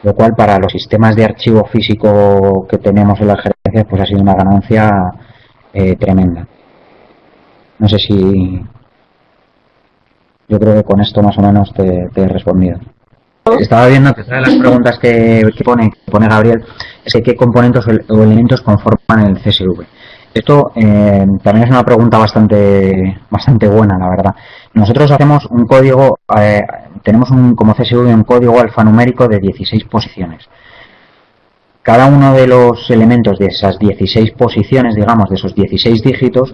Speaker 2: lo cual para los sistemas de archivo físico que tenemos en las gerencias pues ha sido una ganancia tremenda. No sé si... Yo creo que con esto más o menos te he respondido. Estaba viendo que otra de las preguntas que pone Gabriel es que qué componentes o elementos conforman el CSV. Esto también es una pregunta bastante buena, la verdad. Nosotros hacemos un código, tenemos como CSV un código alfanumérico de 16 posiciones. Cada uno de los elementos de esas 16 posiciones, digamos, de esos 16 dígitos,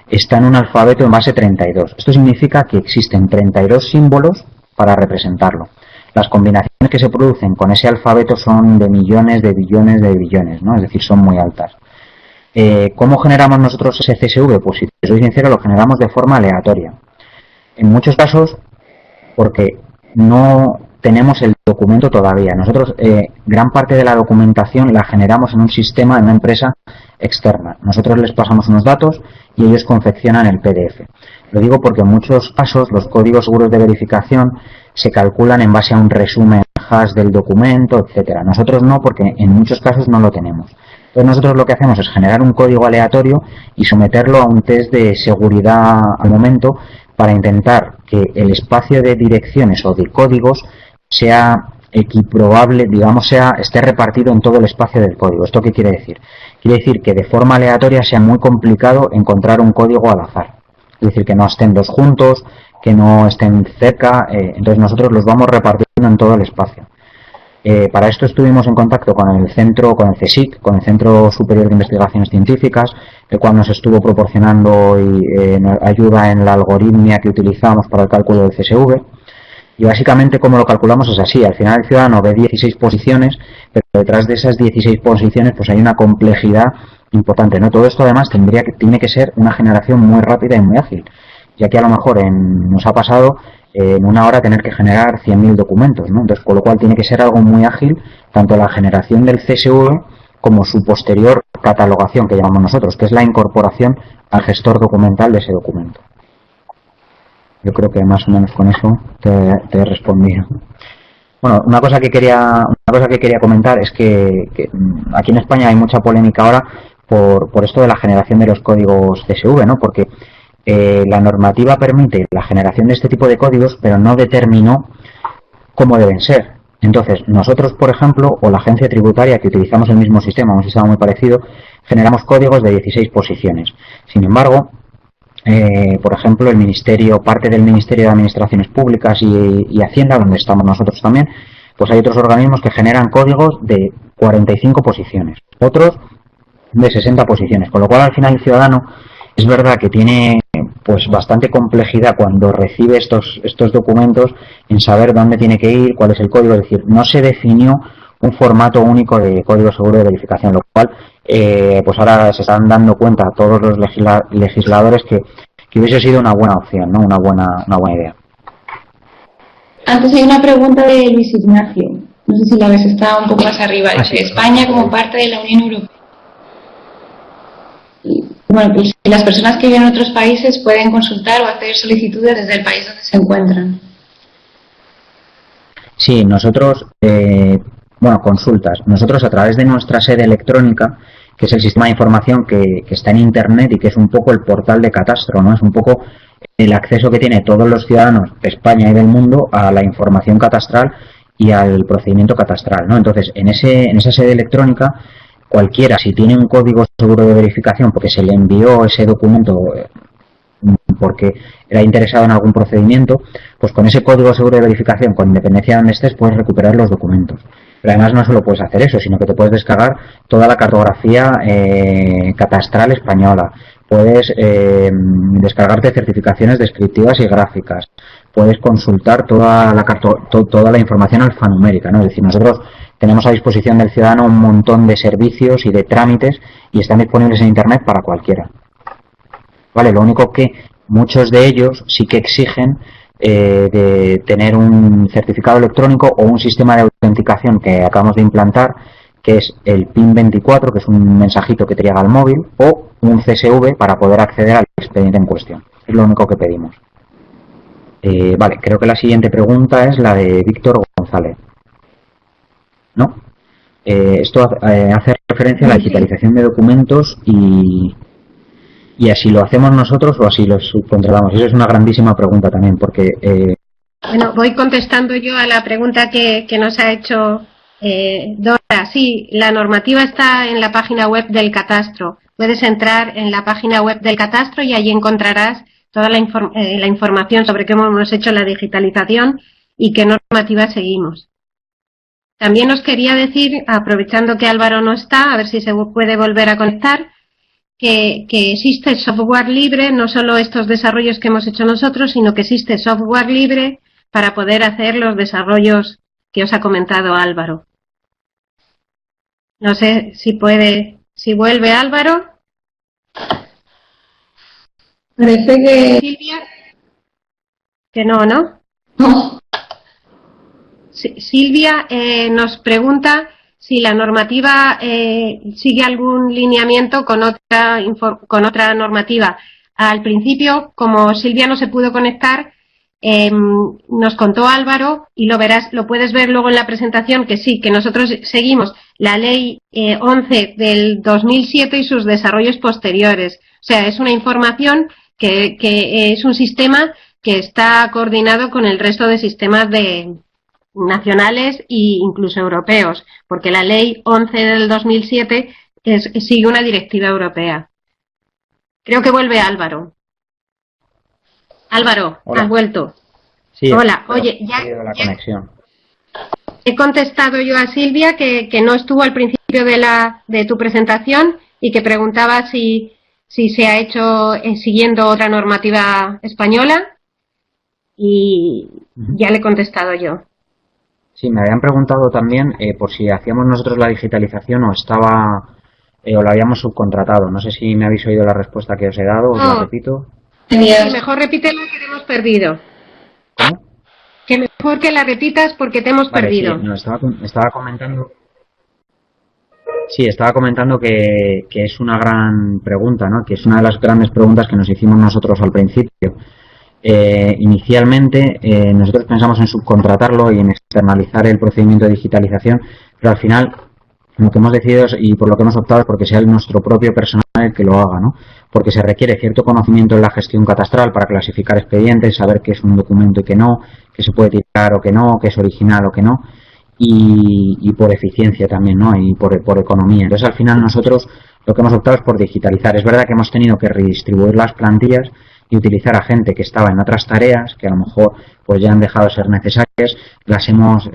Speaker 2: está en un alfabeto en base 32. Esto significa que existen 32 símbolos para representarlo. Las combinaciones que se producen con ese alfabeto son de millones, de billones, de billones, ¿no? Es decir, son muy altas. ¿Cómo generamos nosotros ese CSV? Pues si te soy sincero, lo generamos de forma aleatoria. En muchos casos, porque no tenemos el documento todavía. Nosotros gran parte de la documentación la generamos en un sistema, en una empresa externa. Nosotros les pasamos unos datos y ellos confeccionan el PDF. Lo digo porque en muchos casos los códigos seguros de verificación se calculan en base a un resumen hash del documento, etcétera. Nosotros no, porque en muchos casos no lo tenemos. Entonces nosotros lo que hacemos es generar un código aleatorio y someterlo a un test de seguridad al momento para intentar que el espacio de direcciones o de códigos sea equiprobable, digamos, esté repartido en todo el espacio del código. ¿Esto qué quiere decir? Quiere decir que de forma aleatoria sea muy complicado encontrar un código al azar. Es decir, que no estén dos juntos, que no estén cerca, entonces nosotros los vamos repartiendo en todo el espacio. Para esto estuvimos en contacto con el CSIC, con el Centro Superior de Investigaciones Científicas, el cual nos estuvo proporcionando ayuda en la algoritmia que utilizamos para el cálculo del CSV. Y básicamente como lo calculamos es así: al final el ciudadano ve 16 posiciones, pero detrás de esas 16 posiciones pues hay una complejidad importante, ¿no? Todo esto además tiene que ser una generación muy rápida y muy ágil, ya que a lo mejor nos ha pasado en una hora tener que generar 100.000 documentos, ¿no? Entonces, con lo cual tiene que ser algo muy ágil, tanto la generación del CSV como su posterior catalogación, que llamamos nosotros, que es la incorporación al gestor documental de ese documento. Yo creo que más o menos con eso te he respondido. Bueno, una cosa que quería comentar es que aquí en España hay mucha polémica ahora por esto de la generación de los códigos CSV, ¿no? Porque la normativa permite la generación de este tipo de códigos, pero no determinó cómo deben ser. Entonces, nosotros, por ejemplo, o la agencia tributaria, que utilizamos el mismo sistema, un sistema muy parecido, generamos códigos de 16 posiciones. Sin embargo, por ejemplo, parte del Ministerio de Administraciones Públicas y Hacienda, donde estamos nosotros también, pues hay otros organismos que generan códigos de 45 posiciones, otros de 60 posiciones, con lo cual al final el ciudadano es verdad que tiene pues bastante complejidad cuando recibe estos documentos en saber dónde tiene que ir, cuál es el código. Es decir, no se definió un formato único de código seguro de verificación, lo cual pues ahora se están dando cuenta todos los legisladores que hubiese sido una buena opción, ¿no? Una buena idea.
Speaker 1: Antes hay una pregunta de Luis Ignacio, no sé si la ves, está un poco más arriba, dice: España como parte de la Unión Europea. Bueno, pues las personas que viven en otros países pueden consultar o hacer solicitudes desde el país donde se encuentran.
Speaker 2: Sí, nosotros, consultas. Nosotros a través de nuestra sede electrónica, que es el sistema de información que está en Internet y que es un poco el portal de catastro, ¿no? Es un poco el acceso que tiene todos los ciudadanos de España y del mundo a la información catastral y al procedimiento catastral, ¿no? Entonces, en esa sede electrónica, cualquiera, si tiene un código seguro de verificación porque se le envió ese documento porque era interesado en algún procedimiento, pues con ese código seguro de verificación, con independencia de donde estés, puedes recuperar los documentos. Pero además no solo puedes hacer eso, sino que te puedes descargar toda la cartografía catastral española, puedes descargarte certificaciones descriptivas y gráficas, puedes consultar toda la información alfanumérica, ¿no? Es decir, nosotros tenemos a disposición del ciudadano un montón de servicios y de trámites y están disponibles en Internet para cualquiera. Vale, lo único que muchos de ellos sí que exigen de tener un certificado electrónico o un sistema de autenticación que acabamos de implantar, que es el PIN 24, que es un mensajito que te llega al móvil, o un CSV para poder acceder al expediente en cuestión. Es lo único que pedimos. Vale, creo que la siguiente pregunta es la de Víctor González. ¿no? Esto hace referencia a la digitalización de documentos y así lo hacemos nosotros o así lo subcontratamos. Eso es una grandísima pregunta también, porque...
Speaker 3: Bueno, voy contestando yo a la pregunta que nos ha hecho Dora. Sí, la normativa está en la página web del Catastro. Puedes entrar en la página web del Catastro y allí encontrarás toda la información sobre cómo hemos hecho la digitalización y qué normativa seguimos. También os quería decir, aprovechando que Álvaro no está, a ver si se puede volver a conectar, que existe software libre, no solo estos desarrollos que hemos hecho nosotros, sino que existe software libre para poder hacer los desarrollos que os ha comentado Álvaro. No sé si vuelve Álvaro.
Speaker 1: Parece que...
Speaker 3: Silvia. Que no, ¿no?
Speaker 1: No.
Speaker 3: Silvia nos pregunta si la normativa sigue algún lineamiento con otra normativa. Al principio, como Silvia no se pudo conectar, nos contó Álvaro, y lo puedes ver luego en la presentación, que sí, que nosotros seguimos la ley 11 del 2007 y sus desarrollos posteriores. O sea, es una información que es un sistema que está coordinado con el resto de sistemas nacionales e incluso europeos, porque la ley 11 del 2007 sigue una directiva europea. Creo que vuelve Álvaro. Álvaro,
Speaker 2: hola.
Speaker 3: ¿has vuelto?
Speaker 2: Sí,
Speaker 3: hola, oye, ya
Speaker 2: la conexión.
Speaker 3: He contestado yo a Silvia que no estuvo al principio de tu presentación y que preguntaba si se ha hecho siguiendo otra normativa española, y ya le he contestado yo.
Speaker 2: Sí, me habían preguntado también por si hacíamos nosotros la digitalización o la habíamos subcontratado. No sé si me habéis oído la respuesta que os he dado, os la repito.
Speaker 3: Sí, mejor repítela, que te hemos perdido.
Speaker 2: ¿Cómo?
Speaker 3: Que mejor que la repitas porque te hemos perdido.
Speaker 2: Sí, no, estaba comentando. Sí, estaba comentando que es una gran pregunta, ¿no? Que es una de las grandes preguntas que nos hicimos nosotros al principio. Inicialmente nosotros pensamos en subcontratarlo y en externalizar el procedimiento de digitalización, pero al final lo que hemos decidido y por lo que hemos optado es porque sea nuestro propio personal el que lo haga, ¿no? Porque se requiere cierto conocimiento en la gestión catastral para clasificar expedientes, saber qué es un documento y qué no, qué se puede tirar o qué no, qué es original o qué no, y por eficiencia también, ¿no? Y por economía. Entonces al final nosotros lo que hemos optado es por digitalizar. Es verdad que hemos tenido que redistribuir las plantillas y utilizar a gente que estaba en otras tareas que a lo mejor pues ya han dejado de ser necesarias, las hemos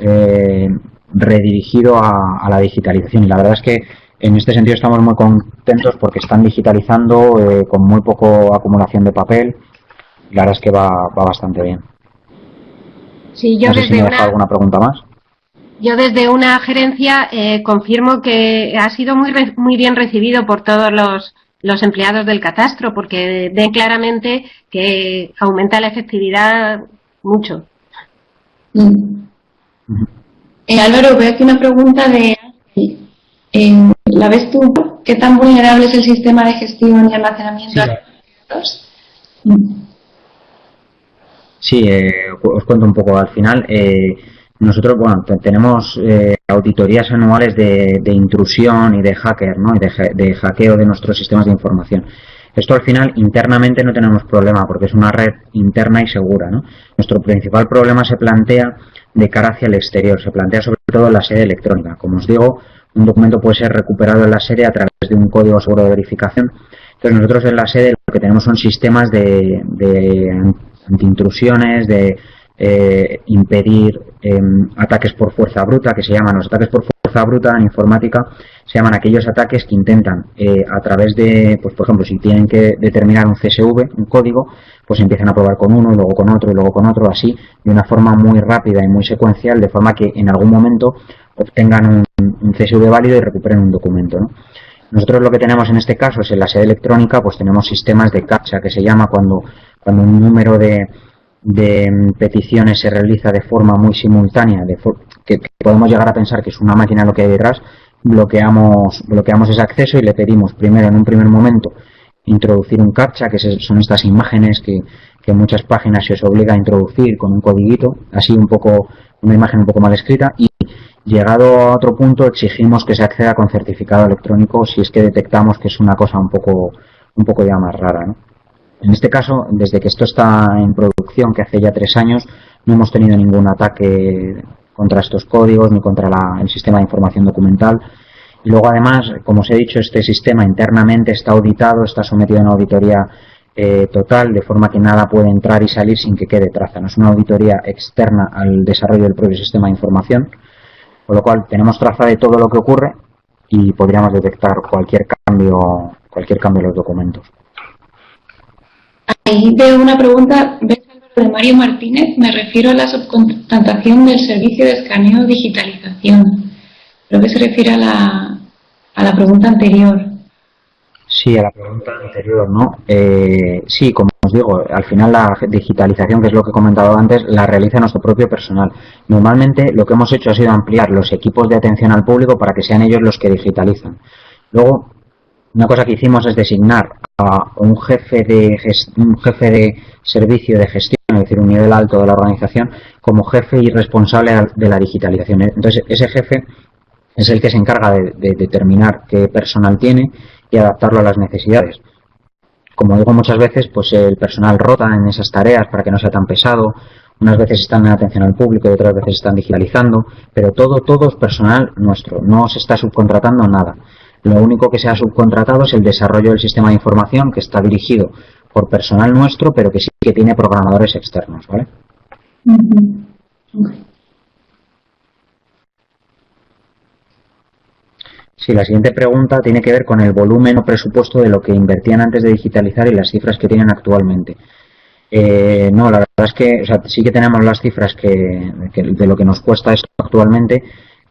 Speaker 2: redirigido a la digitalización, y la verdad es que en este sentido estamos muy contentos porque están digitalizando con muy poco acumulación de papel, y la verdad es que va bastante bien.
Speaker 3: Sí, yo
Speaker 2: no sé si me deja alguna pregunta más.
Speaker 3: Yo desde una gerencia confirmo que ha sido muy bien recibido por todos los empleados del catastro, porque ven claramente que aumenta la efectividad mucho.
Speaker 1: Álvaro, veo aquí una pregunta de ¿la ves tú? ¿Qué tan vulnerable es el sistema de gestión y almacenamiento de datos?
Speaker 2: Sí, os cuento un poco. Al final, nosotros, bueno, tenemos auditorías anuales de intrusión y de hacker, ¿no? Y de hackeo de nuestros sistemas de información. Esto al final internamente no tenemos problema porque es una red interna y segura, ¿no? Nuestro principal problema se plantea de cara hacia el exterior, se plantea sobre todo en la sede electrónica. Como os digo, un documento puede ser recuperado en la sede a través de un código seguro de verificación. Entonces nosotros en la sede lo que tenemos son sistemas de antiintrusiones, de impedir ataques por fuerza bruta, que se llaman los ataques por fuerza bruta en informática, se llaman aquellos ataques que intentan a través de, pues por ejemplo, si tienen que determinar un CSV, un código, pues empiezan a probar con uno, luego con otro y luego con otro, así, de una forma muy rápida y muy secuencial, de forma que en algún momento obtengan un CSV válido y recuperen un documento, ¿no? Nosotros lo que tenemos en este caso es en la sede electrónica, pues tenemos sistemas de captcha, que se llama cuando un número de peticiones se realiza de forma muy simultánea, que podemos llegar a pensar que es una máquina lo que hay detrás, bloqueamos ese acceso y le pedimos primero, en un primer momento, introducir un captcha, que son estas imágenes que en muchas páginas se os obliga a introducir con un codiguito, así un poco, una imagen un poco mal escrita, y llegado a otro punto exigimos que se acceda con certificado electrónico si es que detectamos que es una cosa un poco ya más rara, ¿no? En este caso, desde que esto está en producción, que hace ya 3 años, no hemos tenido ningún ataque contra estos códigos ni contra el sistema de información documental. Y luego, además, como os he dicho, este sistema internamente está auditado, está sometido a una auditoría total, de forma que nada puede entrar y salir sin que quede traza. No es una auditoría externa al desarrollo del propio sistema de información, con lo cual tenemos traza de todo lo que ocurre y podríamos detectar cualquier cambio en los documentos.
Speaker 1: Ahí veo una pregunta, de Mario Martínez, me refiero a la subcontratación del servicio de escaneo digitalización. Creo que se refiere a la pregunta anterior.
Speaker 2: Sí, a la pregunta anterior, ¿no? Sí, como os digo, al final la digitalización, que es lo que he comentado antes, la realiza nuestro propio personal. Normalmente lo que hemos hecho ha sido ampliar los equipos de atención al público para que sean ellos los que digitalizan. Luego, una cosa que hicimos es designar a un jefe de servicio de gestión, es decir, un nivel alto de la organización, como jefe y responsable de la digitalización. Entonces, ese jefe es el que se encarga de determinar qué personal tiene y adaptarlo a las necesidades. Como digo muchas veces, pues el personal rota en esas tareas para que no sea tan pesado. Unas veces están en atención al público y otras veces están digitalizando, pero todo es personal nuestro, no se está subcontratando nada. Lo único que se ha subcontratado es el desarrollo del sistema de información, que está dirigido por personal nuestro, pero que sí que tiene programadores externos, ¿vale?
Speaker 1: Okay.
Speaker 2: Sí, la siguiente pregunta tiene que ver con el volumen o presupuesto de lo que invertían antes de digitalizar y las cifras que tienen actualmente. No, la verdad es que, o sea, sí que tenemos las cifras de lo que nos cuesta esto actualmente.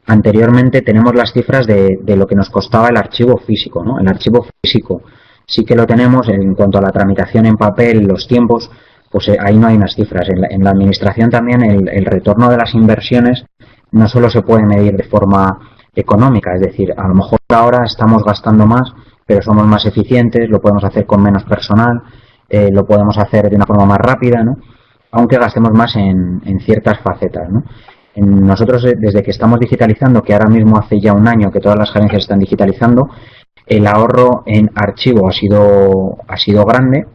Speaker 2: Anteriormente tenemos las cifras de lo que nos costaba el archivo físico, ¿no? El archivo físico sí que lo tenemos. En cuanto a la tramitación en papel, los tiempos, pues ahí no hay unas cifras. En la administración también el retorno de las inversiones no solo se puede medir de forma económica, es decir, a lo mejor ahora estamos gastando más, pero somos más eficientes, lo podemos hacer con menos personal, lo podemos hacer de una forma más rápida, ¿no? Aunque gastemos más en ciertas facetas, ¿no? Nosotros, desde que estamos digitalizando, que ahora mismo hace ya un año que todas las gerencias están digitalizando, el ahorro en archivo ha sido grande.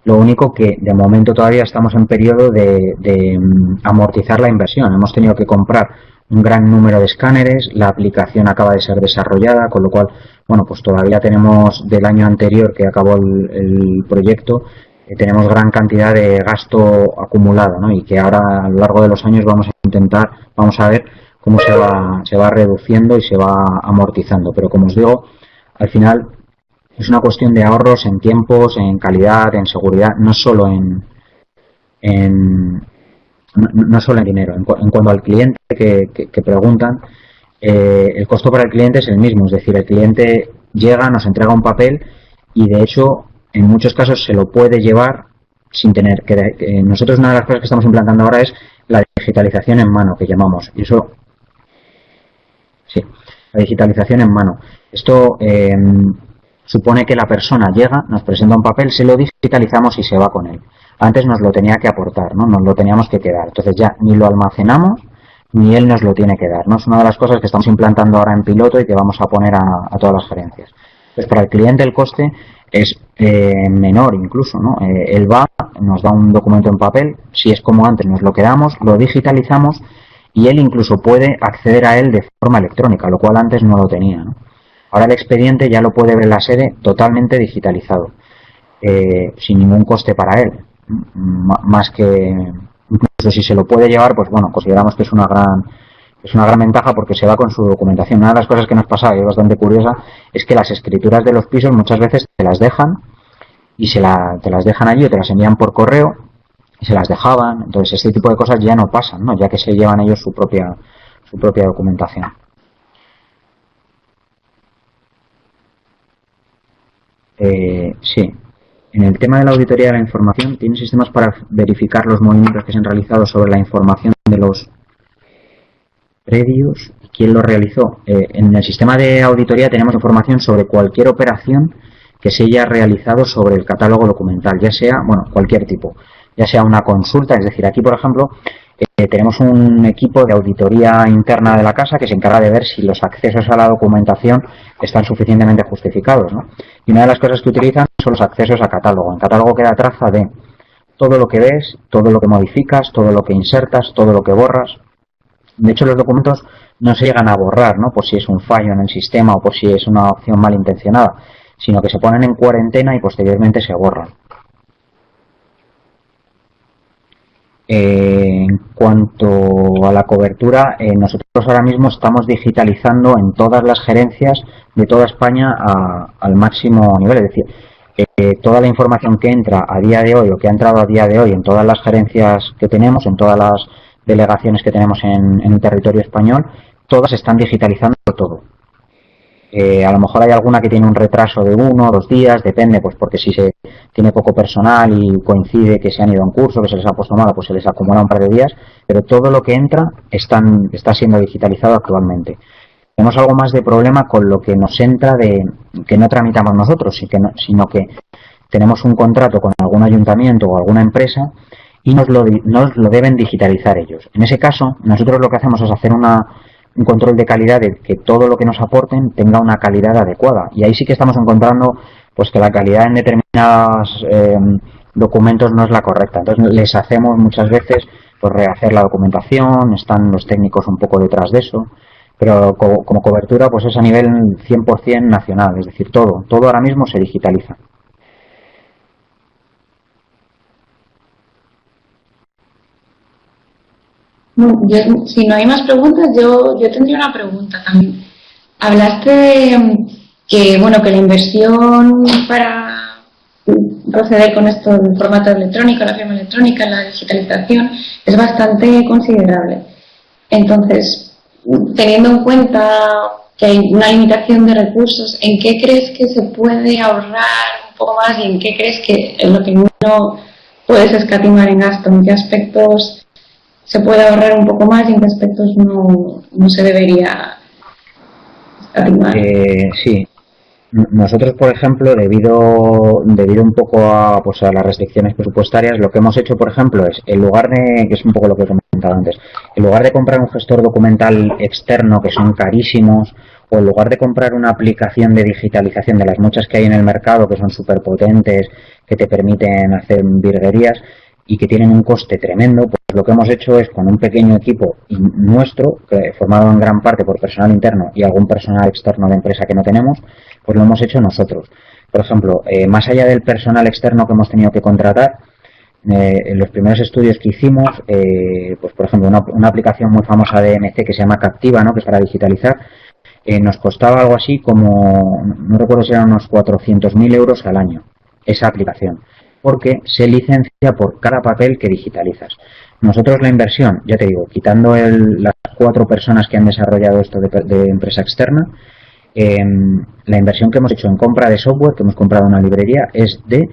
Speaker 2: Lo único que de momento todavía estamos en periodo de amortizar la inversión. Hemos tenido que comprar un gran número de escáneres, la aplicación acaba de ser desarrollada, con lo cual, bueno, pues todavía tenemos del año anterior que acabó el proyecto, tenemos gran cantidad de gasto acumulado, ¿no? Y que ahora a lo largo de los años vamos a ver cómo se va reduciendo y se va amortizando. Pero como os digo, al final es una cuestión de ahorros en tiempos, en calidad, en seguridad, no solo en dinero. En cuanto al cliente que preguntan, el costo para el cliente es el mismo, es decir, el cliente llega, nos entrega un papel y de hecho en muchos casos se lo puede llevar sin tener que... Nosotros una de las cosas que estamos implantando ahora es la digitalización en mano, que llamamos, y eso... Sí, la digitalización en mano. Esto supone que la persona llega, nos presenta un papel, se lo digitalizamos y se va con él. Antes nos lo tenía que aportar, ¿no? Nos lo teníamos que quedar. Entonces ya ni lo almacenamos ni él nos lo tiene que dar, ¿no? Es una de las cosas que estamos implantando ahora en piloto y que vamos a poner a todas las gerencias. Entonces para el cliente el coste es menor incluso, ¿no? Él va, nos da un documento en papel, si es como antes nos lo quedamos, lo digitalizamos y él incluso puede acceder a él de forma electrónica, lo cual antes no lo tenía, ¿no? Ahora el expediente ya lo puede ver en la sede totalmente digitalizado, sin ningún coste para él. Más que incluso si se lo puede llevar, pues bueno, consideramos que es una gran ventaja porque se va con su documentación. Una de las cosas que nos pasa, y es bastante curiosa, es que las escrituras de los pisos muchas veces te las dejan y te las dejan allí o te las envían por correo y se las dejaban. Entonces este tipo de cosas ya no pasan, ¿no? Ya que se llevan ellos su propia documentación. Sí. En el tema de la auditoría de la información, ¿tiene sistemas para verificar los movimientos que se han realizado sobre la información de los predios? ¿Quién lo realizó? En el sistema de auditoría tenemos información sobre cualquier operación que se haya realizado sobre el catálogo documental, ya sea, bueno, cualquier tipo, ya sea una consulta, es decir, aquí por ejemplo, tenemos un equipo de auditoría interna de la casa que se encarga de ver si los accesos a la documentación están suficientemente justificados, ¿no? Y una de las cosas que utilizan son los accesos a catálogo. En catálogo queda traza de todo lo que ves, todo lo que modificas, todo lo que insertas, todo lo que borras. De hecho, los documentos no se llegan a borrar, ¿no? Por si es un fallo en el sistema o por si es una opción malintencionada, sino que se ponen en cuarentena y posteriormente se borran. En cuanto a la cobertura, nosotros ahora mismo estamos digitalizando en todas las gerencias de toda España al máximo nivel, es decir, toda la información que entra a día de hoy o que ha entrado a día de hoy en todas las gerencias que tenemos, en todas las delegaciones que tenemos en el territorio español, todas están digitalizando todo. A lo mejor hay alguna que tiene un retraso de 1 o 2 días, depende, pues porque si se tiene poco personal y coincide que se han ido a un curso, que se les ha puesto malo, pues se les acumula un par de días, pero todo lo que entra está siendo digitalizado actualmente. Tenemos algo más de problema con lo que nos entra que no tramitamos nosotros, sino que tenemos un contrato con algún ayuntamiento o alguna empresa y nos lo deben digitalizar ellos. En ese caso, nosotros lo que hacemos es hacer un control de calidad de que todo lo que nos aporten tenga una calidad adecuada. Y ahí sí que estamos encontrando pues que la calidad en determinados documentos no es la correcta. Entonces les hacemos muchas veces pues rehacer la documentación, están los técnicos un poco detrás de eso, pero como cobertura pues es a nivel 100% nacional, es decir, todo ahora mismo se digitaliza.
Speaker 1: Si no hay más preguntas, yo tendría una pregunta también. Hablaste que la inversión para proceder con esto del formato electrónico, la firma electrónica, la digitalización, es bastante considerable. Entonces, teniendo en cuenta que hay una limitación de recursos, ¿en qué crees que se puede ahorrar un poco más y en qué crees que es lo que no puedes escatimar en gasto? ¿En qué aspectos se puede ahorrar un poco más y en qué aspectos no se debería escatimar?
Speaker 2: Sí. Nosotros, por ejemplo, debido un poco a las restricciones presupuestarias, lo que hemos hecho, por ejemplo, es, en lugar de, que es un poco lo que he comentado antes, en lugar de comprar un gestor documental externo, que son carísimos, o en lugar de comprar una aplicación de digitalización de las muchas que hay en el mercado, que son súper potentes, que te permiten hacer virguerías y que tienen un coste tremendo, pues lo que hemos hecho es, con un pequeño equipo nuestro, formado en gran parte por personal interno y algún personal externo de empresa que no tenemos, pues lo hemos hecho nosotros. Por ejemplo, más allá del personal externo que hemos tenido que contratar, en los primeros estudios que hicimos, pues por ejemplo, una aplicación muy famosa de MC que se llama Captiva, ¿no?, que es para digitalizar, nos costaba algo así como, no recuerdo si eran unos 400.000 euros al año, esa aplicación, porque se licencia por cada papel que digitalizas. Nosotros la inversión, ya te digo, quitando las 4 personas que han desarrollado esto de empresa externa, la inversión que hemos hecho en compra de software, que hemos comprado una librería, es de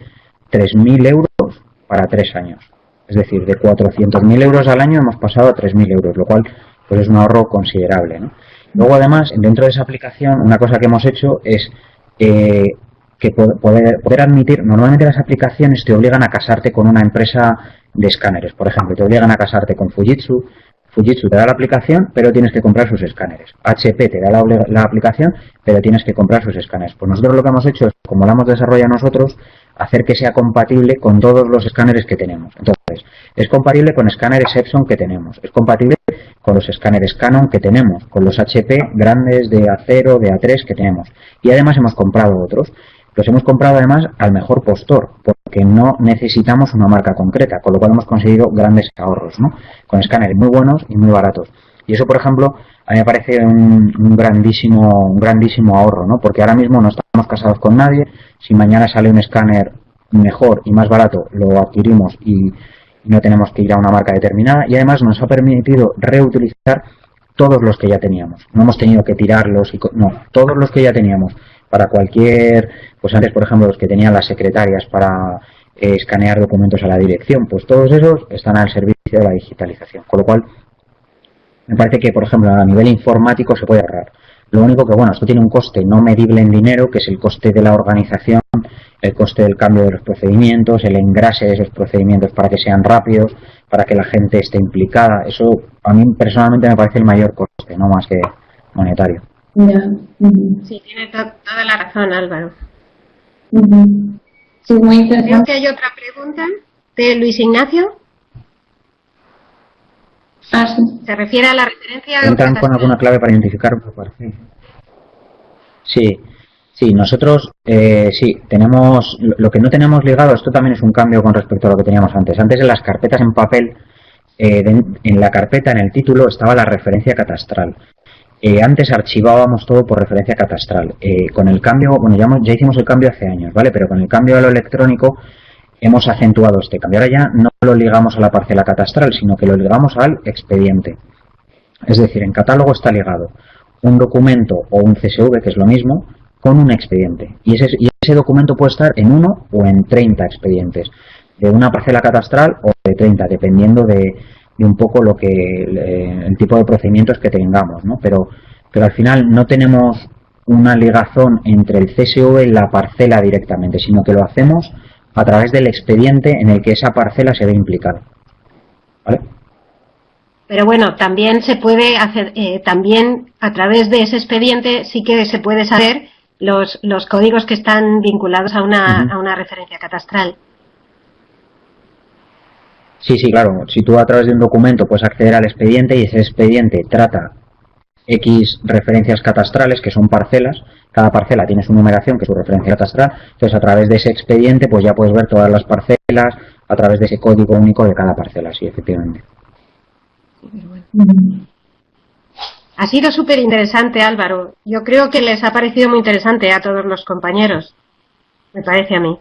Speaker 2: 3.000 euros para 3 años. Es decir, de 400.000 euros al año hemos pasado a 3.000 euros, lo cual pues es un ahorro considerable, ¿no? Luego, además, dentro de esa aplicación, una cosa que hemos hecho es que poder admitir, normalmente las aplicaciones te obligan a casarte con una empresa de escáneres, por ejemplo, te obligan a casarte con Fujitsu. Fujitsu te da la aplicación, pero tienes que comprar sus escáneres. HP te da la aplicación, pero tienes que comprar sus escáneres. Pues nosotros lo que hemos hecho es, como la hemos desarrollado nosotros, hacer que sea compatible con todos los escáneres que tenemos. Entonces, es compatible con escáneres Epson que tenemos, es compatible con los escáneres Canon que tenemos, con los HP grandes de A0, de A3 que tenemos. Y además hemos comprado otros. Los hemos comprado además al mejor postor, porque no necesitamos una marca concreta, con lo cual hemos conseguido grandes ahorros, ¿no?, con escáneres muy buenos y muy baratos. Y eso, por ejemplo, a mí me parece un grandísimo ahorro, ¿no?, porque ahora mismo no estamos casados con nadie. Si mañana sale un escáner mejor y más barato, lo adquirimos y no tenemos que ir a una marca determinada. Y además nos ha permitido reutilizar todos los que ya teníamos. No hemos tenido que tirarlos, todos los que ya teníamos. Para cualquier, pues antes, por ejemplo, los que tenían las secretarias para escanear documentos a la dirección, pues todos esos están al servicio de la digitalización. Con lo cual, me parece que, por ejemplo, a nivel informático se puede ahorrar. Lo único que, esto tiene un coste no medible en dinero, que es el coste de la organización el coste del cambio de los procedimientos, el engrase de esos procedimientos para que sean rápidos, para que la gente esté implicada. Eso a mí personalmente me parece el mayor coste, no más que monetario.
Speaker 1: Ya.
Speaker 3: Sí, tiene toda la razón, Álvaro.
Speaker 1: Sí, muy
Speaker 3: Creo
Speaker 1: interesante.
Speaker 3: que hay otra pregunta de Luis Ignacio.
Speaker 1: Sí.
Speaker 3: Se refiere a la referencia
Speaker 2: ¿Entran con
Speaker 3: catastral.
Speaker 2: alguna clave para identificar? Sí, nosotros sí, tenemos, lo que no tenemos ligado, esto también es un cambio con respecto a lo que teníamos antes. Antes en las carpetas en papel, en la carpeta, en el título, estaba la referencia catastral. Antes archivábamos todo por referencia catastral. Con el cambio, bueno, ya hicimos el cambio hace años, ¿vale? Pero con el cambio a lo electrónico hemos acentuado este cambio. Ahora ya no lo ligamos a la parcela catastral, sino que lo ligamos al expediente. Es decir, en catálogo está ligado un documento o un CSV, que es lo mismo, con un expediente. Y ese documento puede estar en 1 o en 30 expedientes, de una parcela catastral o de 30, dependiendo de un poco el tipo de procedimientos que tengamos, ¿no? Pero al final no tenemos una ligazón entre el CSV y la parcela directamente, sino que lo hacemos a través del expediente en el que esa parcela se ve implicada. ¿Vale?
Speaker 3: Pero bueno, también se puede hacer, también a través de ese expediente sí que se puede saber los códigos que están vinculados a una referencia catastral.
Speaker 2: Sí, claro. Si tú a través de un documento puedes acceder al expediente y ese expediente trata X referencias catastrales, que son parcelas, cada parcela tiene su numeración, que es su referencia catastral, entonces a través de ese expediente pues ya puedes ver todas las parcelas a través de ese código único de cada parcela, sí, efectivamente.
Speaker 3: Ha sido súper interesante, Álvaro. Yo creo que les ha parecido muy interesante a todos los compañeros. Me parece a mí.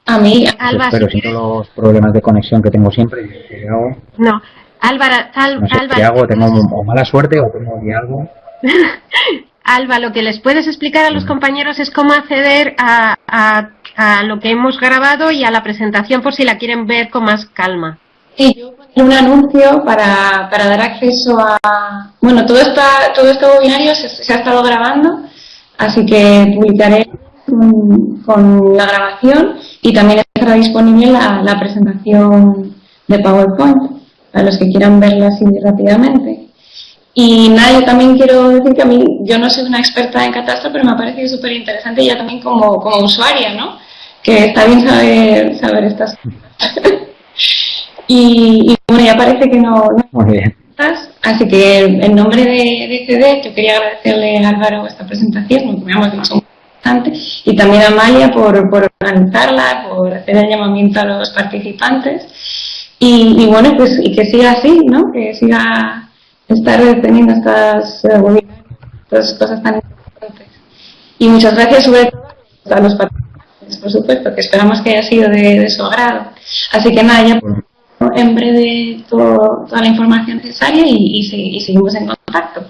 Speaker 1: A mí,
Speaker 3: Álvaro,
Speaker 2: Pero siento los problemas de conexión que tengo siempre. ¿Qué hago?
Speaker 3: No, Álvaro,
Speaker 2: No sé qué hago, tengo o mala suerte o tengo algo.
Speaker 3: Alba, lo que les puedes explicar a los compañeros es cómo acceder a lo que hemos grabado y a la presentación por si la quieren ver con más calma.
Speaker 1: sí, yo pondré un anuncio para dar acceso a... Bueno, todo este webinario se ha estado grabando, así que publicaré con la grabación y también estará disponible la presentación de PowerPoint para los que quieran verla así rápidamente. Y nada, yo también quiero decir que a mí, yo no soy una experta en catastro, pero me ha parecido súper interesante ya también como usuaria, ¿no? Que está bien saber estas cosas. y bueno, ya parece que no
Speaker 2: Muy bien.
Speaker 1: Así que en nombre de CD yo quería agradecerle a Álvaro esta presentación, como hemos dicho, muy importante, y también a Amalia por organizarla, por hacer el llamamiento a los participantes. Y bueno, pues y que siga así, ¿no? Que siga estar teniendo estas cosas tan importantes. Y muchas gracias sobre todo a los participantes, por supuesto, que esperamos que haya sido de su agrado. Así que nada, ya en breve toda la información necesaria y seguimos en contacto.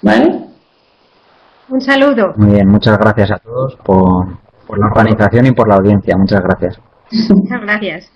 Speaker 1: ¿Vale?
Speaker 3: Un saludo.
Speaker 2: Muy bien, muchas gracias a todos por la organización y por la audiencia. Muchas gracias.
Speaker 3: Muchas gracias.